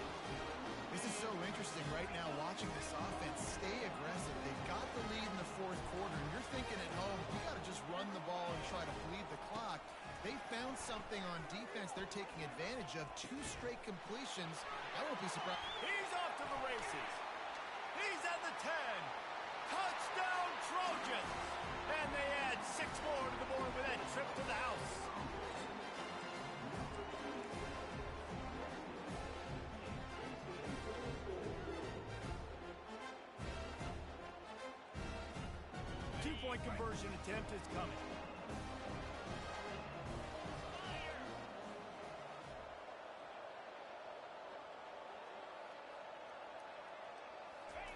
This is so interesting right now watching this offense stay aggressive. They've got the lead in the 4th quarter, and you're thinking at home, you got to just run the ball and try to bleed the clock. They found something on defense they're taking advantage of. 2 straight completions. I won't be surprised. He's off to the races. He's at the 10. Touchdown Trojans. And they add 6 more to the board with that trip to the house. Two-point conversion attempt is coming.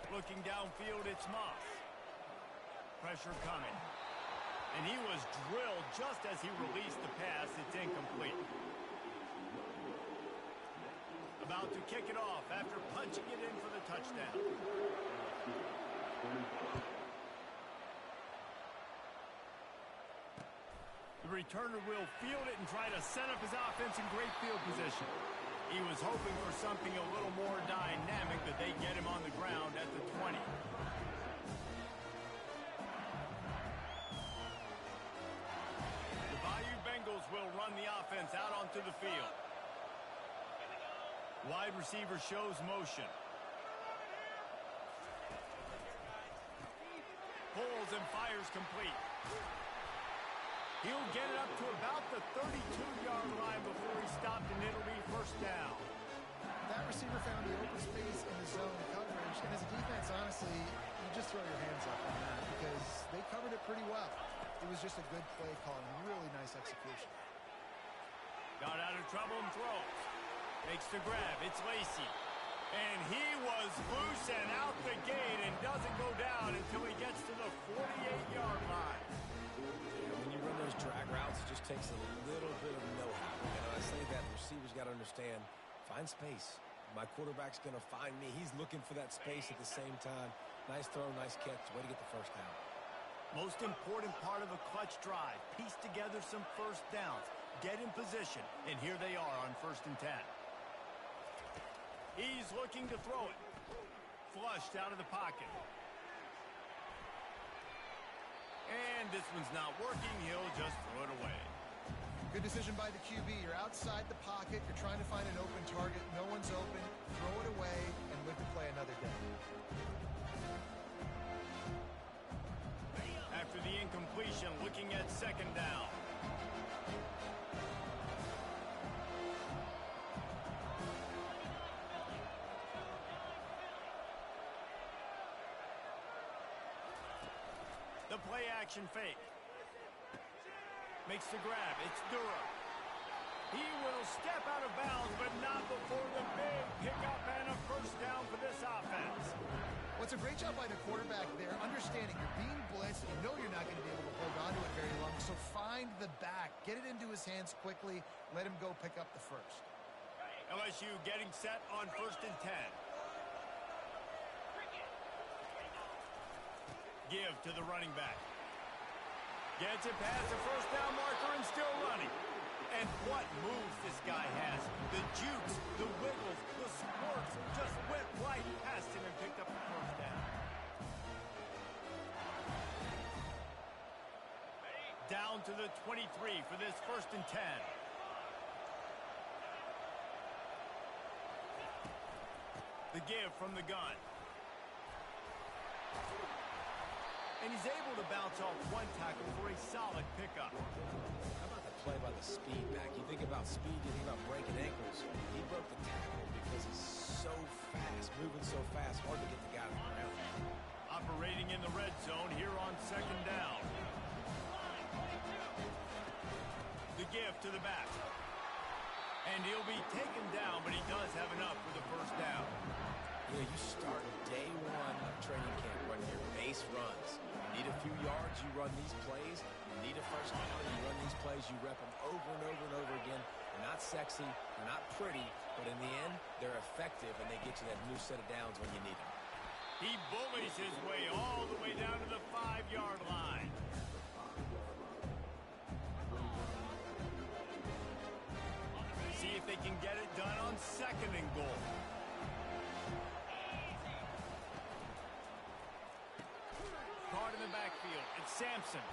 Looking downfield, it's Moss. Pressure coming. And he was drilled just as he released the pass. It's incomplete. About to kick it off after punching it in for the touchdown. The returner will field it and try to set up his offense in great field position. He was hoping for something a little more dynamic, but they get him on the ground at the 20. The Bayou Bengals will run the offense out onto the field. Wide receiver shows motion. Pulls and fires complete. He'll get it up to about the 32-yard line before he stopped, and it'll be first down. That receiver found the open space in the zone coverage, and as a defense, honestly, you just throw your hands up on that because they covered it pretty well. It was just a good play call and really nice execution. Got out of trouble and throws. Makes the grab. It's Lacy. And he was loose and out the gate and doesn't go down until he gets to the 48-yard line. When you run those drag routes, it just takes a little bit of know-how. And I say that the receivers got to understand, find space. My quarterback's going to find me. He's looking for that space at the same time. Nice throw, nice catch. Way to get the first down. Most important part of a clutch drive. Piece together some first downs. Get in position. And here they are on 1st and 10. He's looking to throw it. Flushed out of the pocket. And this one's not working. He'll just throw it away. Good decision by the QB. You're outside the pocket. You're trying to find an open target. No one's open. Throw it away and live to play another day. After the incompletion, looking at 2nd down. The play-action fake. Makes the grab. It's Durham. He will step out of bounds, but not before the big pickup and a first down for this offense. Well, it's a great job by the quarterback there, understanding you're being blitzed. You know you're not going to be able to hold on to it very long, so find the back. Get it into his hands quickly. Let him go pick up the first. LSU getting set on 1st and 10. Give to the running back. Gets it past the first down marker and still running. And what moves this guy has. The jukes, the wiggles, the squirts just went right past him and picked up the first down. Down to the 23 for this 1st and 10. The give from the gun. And he's able to bounce off one tackle for a solid pickup. How about the play by the speed back? You think about speed, you think about breaking ankles. He broke the tackle because he's so fast, moving so fast, hard to get the guy on the ground. Operating in the red zone here on 2nd down. The give to the back. And he'll be taken down, but he does have enough for the first down. You know, you start day one of training camp running your base runs. You need a few yards, you run these plays. You need a first down, you run these plays. You rep them over and over and over again. They're not sexy, they're not pretty, but in the end, they're effective, and they get you that new set of downs when you need them. He bullies his way all the way down to the 5-yard line. See if they can get it done on 2nd and goal. Card in the backfield. It's Sampson.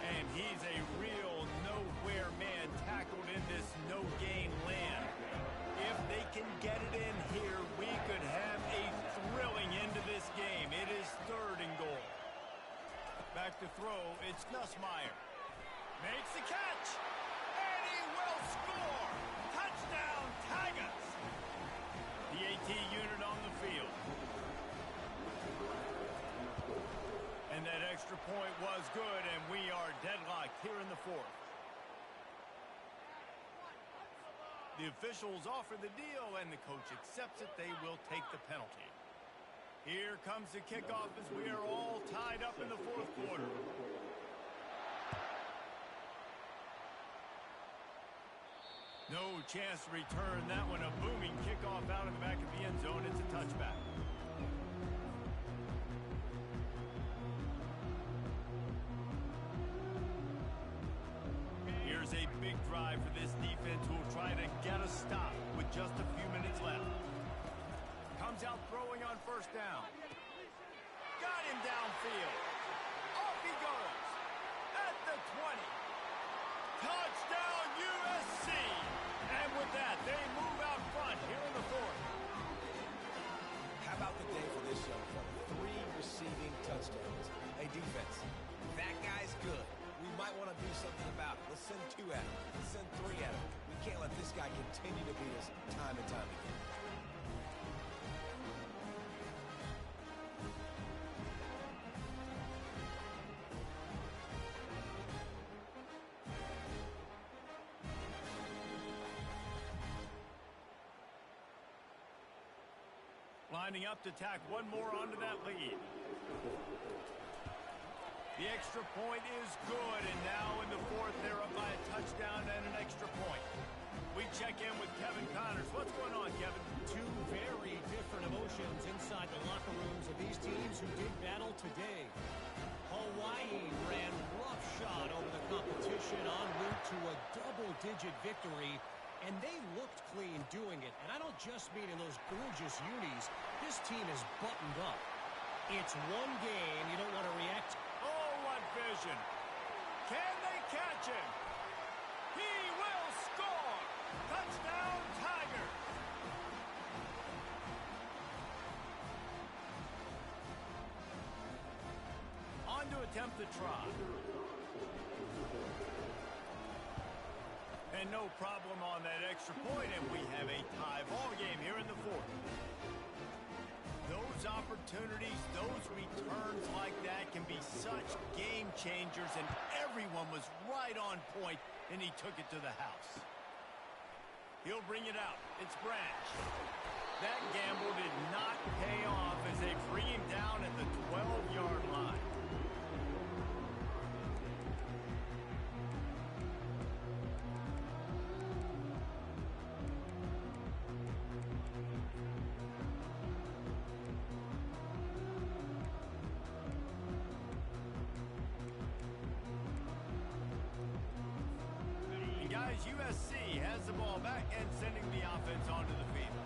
And he's a real no nowhere man tackled in this no-gain land. If they can get it in here, we could have a thrilling end to this game. It is 3rd and goal. Back to throw, it's Nussmeier. Makes the catch, and he will score! Touchdown, Tigers! The AT unit on the field. And that extra point was good, and we are deadlocked here in the 4th. The officials offer the deal, and the coach accepts it. They will take the penalty. Here comes the kickoff as we are all tied up in the 4th quarter. No chance to return that one. A booming kickoff out of the back of the end zone. It's a touchback. Here's a big drive for this defense who will try to get a stop with just a few minutes left. Comes out throwing on 1st down. Got him downfield. Off he goes. At the 20. Touchdown USC. And with that, they move out front here in the 4th. How about the day for this young fella? 3 receiving touchdowns. Hey, defense, that guy's good. We might want to do something about it. Let's send 2 at him. Let's send 3 at him. We can't let this guy continue to beat us time and time again. Lining up to tack one more onto that lead. The extra point is good, and now in the 4th, they're up by a touchdown and an extra point. We check in with Kevin Connors. What's going on, Kevin? 2 very different emotions inside the locker rooms of these teams who did battle today. Hawaii ran roughshod over the competition en route to a double-digit victory, and they looked clean doing it. And I don't just mean in those gorgeous unis. This team is buttoned up. It's one game. You don't want to react. Oh, what vision. Can they catch him? He will score. Touchdown, Tiger. On to attempt the try. And no problem on that extra point, and we have a tie ball game here in the 4th. Those opportunities, those returns like that can be such game changers, and everyone was right on point, and he took it to the house. He'll bring it out. It's Branch. That gamble did not pay off as they bring him down at the 12-yard line. USC has the ball back and sending the offense onto the field.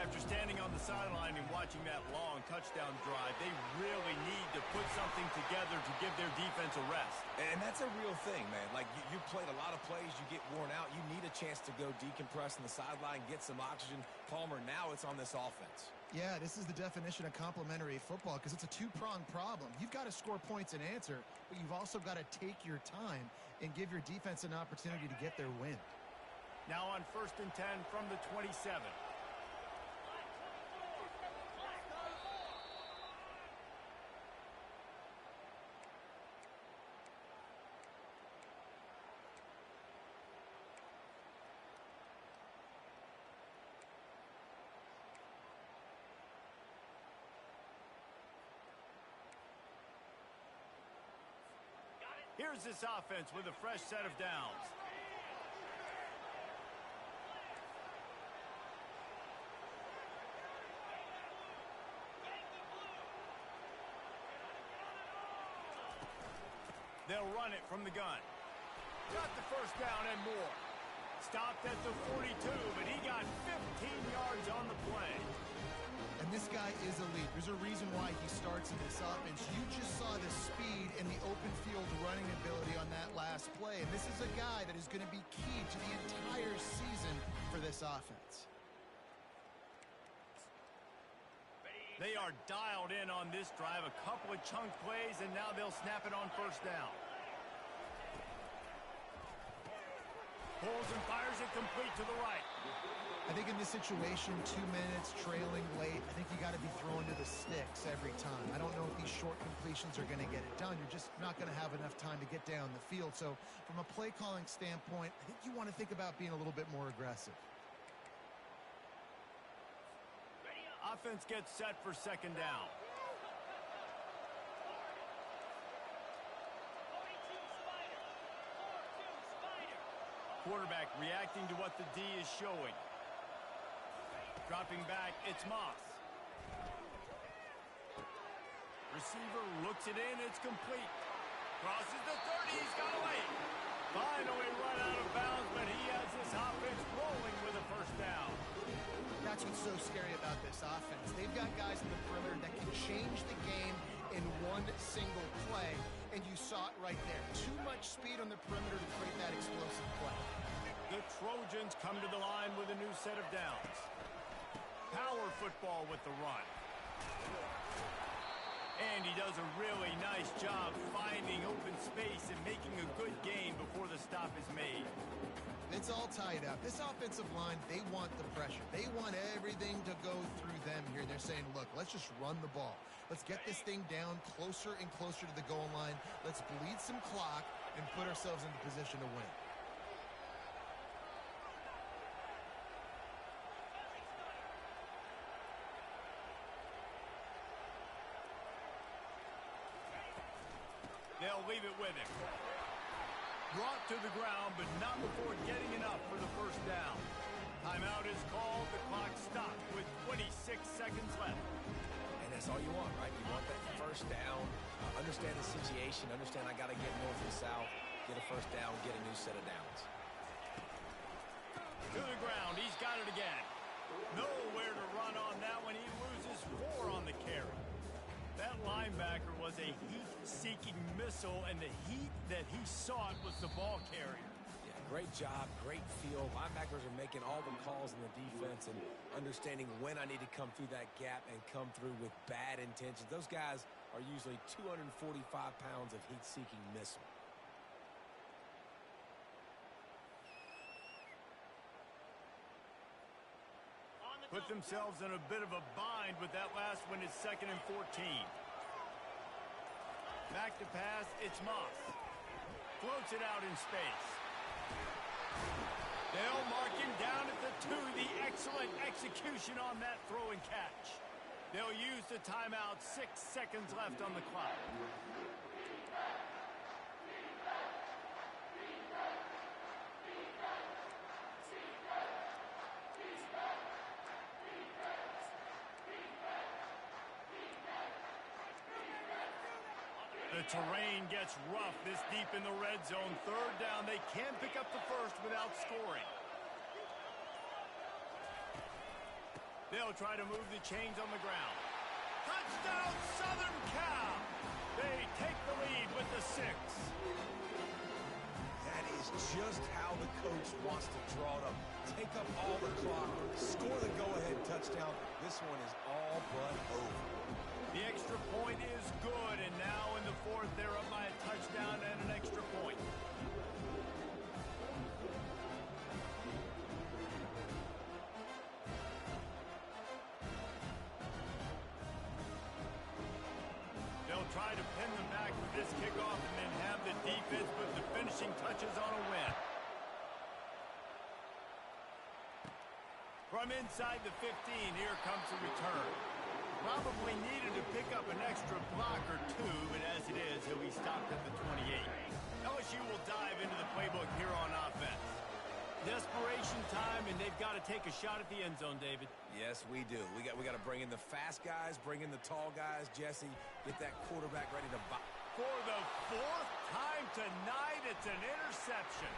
After standing on the sideline and watching that long touchdown drive, they really need to put something together to give their defense a rest. And that's a real thing, man. Like, you played a lot of plays, you get worn out. You need a chance to go decompress on the sideline, get some oxygen. Palmer, now it's on this offense. Yeah, this is the definition of complementary football because it's a 2-pronged problem. You've got to score points and answer, but you've also got to take your time and give your defense an opportunity to get their win. Now on 1st and 10 from the 27. Here's this offense with a fresh set of downs. They'll run it from the gun. Got the 1st down and more. Stopped at the 42, but he got 15 yards on the play. And this guy is elite. There's a reason why he starts in this offense. You just saw the speed and the open field running ability on that last play. And this is a guy that is going to be key to the entire season for this offense. They are dialed in on this drive. A couple of chunk plays, and now they'll snap it on first down. Pulls and fires it complete to the right. I think in this situation, 2 minutes, trailing late, I think you got to be throwing to the sticks every time. I don't know if these short completions are going to get it done. You're just not going to have enough time to get down the field. So from a play calling standpoint, I think you want to think about being a little bit more aggressive. Offense gets set for second down. Quarterback reacting to what the D is showing. Dropping back, it's Moss. Receiver looks it in, it's complete. Crosses the 30, he's got away. Finally run out of bounds, but he has this offense rolling with a first down. That's what's so scary about this offense. They've got guys in the perimeter that can change the game in one single play, and you saw it right there. Too much speed on the perimeter to create that explosive play. The Trojans come to the line with a new set of downs. Power football with the run. And he does a really nice job finding open space and making a good gain before the stop is made. It's all tied up. This offensive line, they want the pressure. They want everything to go through them here. They're saying, look, let's just run the ball. Let's get this thing down closer and closer to the goal line. Let's bleed some clock and put ourselves into position to win. They'll leave it with him. Brought to the ground, but not before getting enough for the first down. Timeout is called. The clock stopped with 26 seconds left. And that's all you want, right? You want that first down. Understand the situation. Understand I got to get north and south. Get a first down. Get a new set of downs. To the ground. He's got it again. Nowhere to run on that one. He loses 4 on the carry. That linebacker was a heat-seeking missile, and the heat that he sought was the ball carrier. Yeah, great job, great feel. Linebackers are making all the calls in the defense and understanding when I need to come through that gap and come through with bad intentions. Those guys are usually 245 pounds of heat-seeking missile. Put themselves in a bit of a bind with that last one. It's 2nd and 14. Back to pass, it's Moss. Floats it out in space. They'll mark him down at the 2. The excellent execution on that throw and catch. They'll use the timeout. 6 seconds left on the clock. The terrain gets rough this deep in the red zone. 3rd down. They can pick up the first without scoring. They'll try to move the chains on the ground. Touchdown, Southern Cal! They take the lead with the 6. That is just how the coach wants to draw it up. Take up all the clock, score the go-ahead touchdown. This one is all but over. The extra point is good, and now in the 4th, they're up by a touchdown and an extra point. They'll try to pin them back with this kickoff and then have the defense put the finishing touches on a win. From inside the 15, here comes the return. Probably needed to pick up an extra block or 2, but as it is, he'll be stopped at the 28. LSU will dive into the playbook here on offense. Desperation time, and they've got to take a shot at the end zone, David. Yes, we do. We got to bring in the fast guys, bring in the tall guys. Jesse, get that quarterback ready to box. For the 4th time tonight, it's an interception.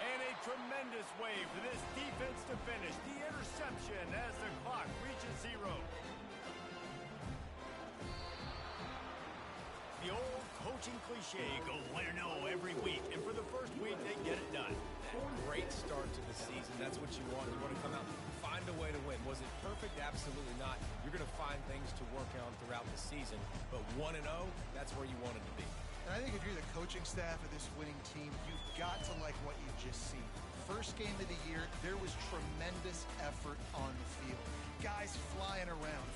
And a tremendous way for this defense to finish. The interception possession as the clock reaches 0. The old coaching cliche, go win or no every week. And for the first week, they get it done. Great start to the season. That's what you want. You want to come out and find a way to win. Was it perfect? Absolutely not. You're going to find things to work on throughout the season. But 1-0, that's where you want it to be. And I think if you're the coaching staff of this winning team, you've got to like what you've just seen. First game of the year, there was tremendous effort on the field. Guys flying around,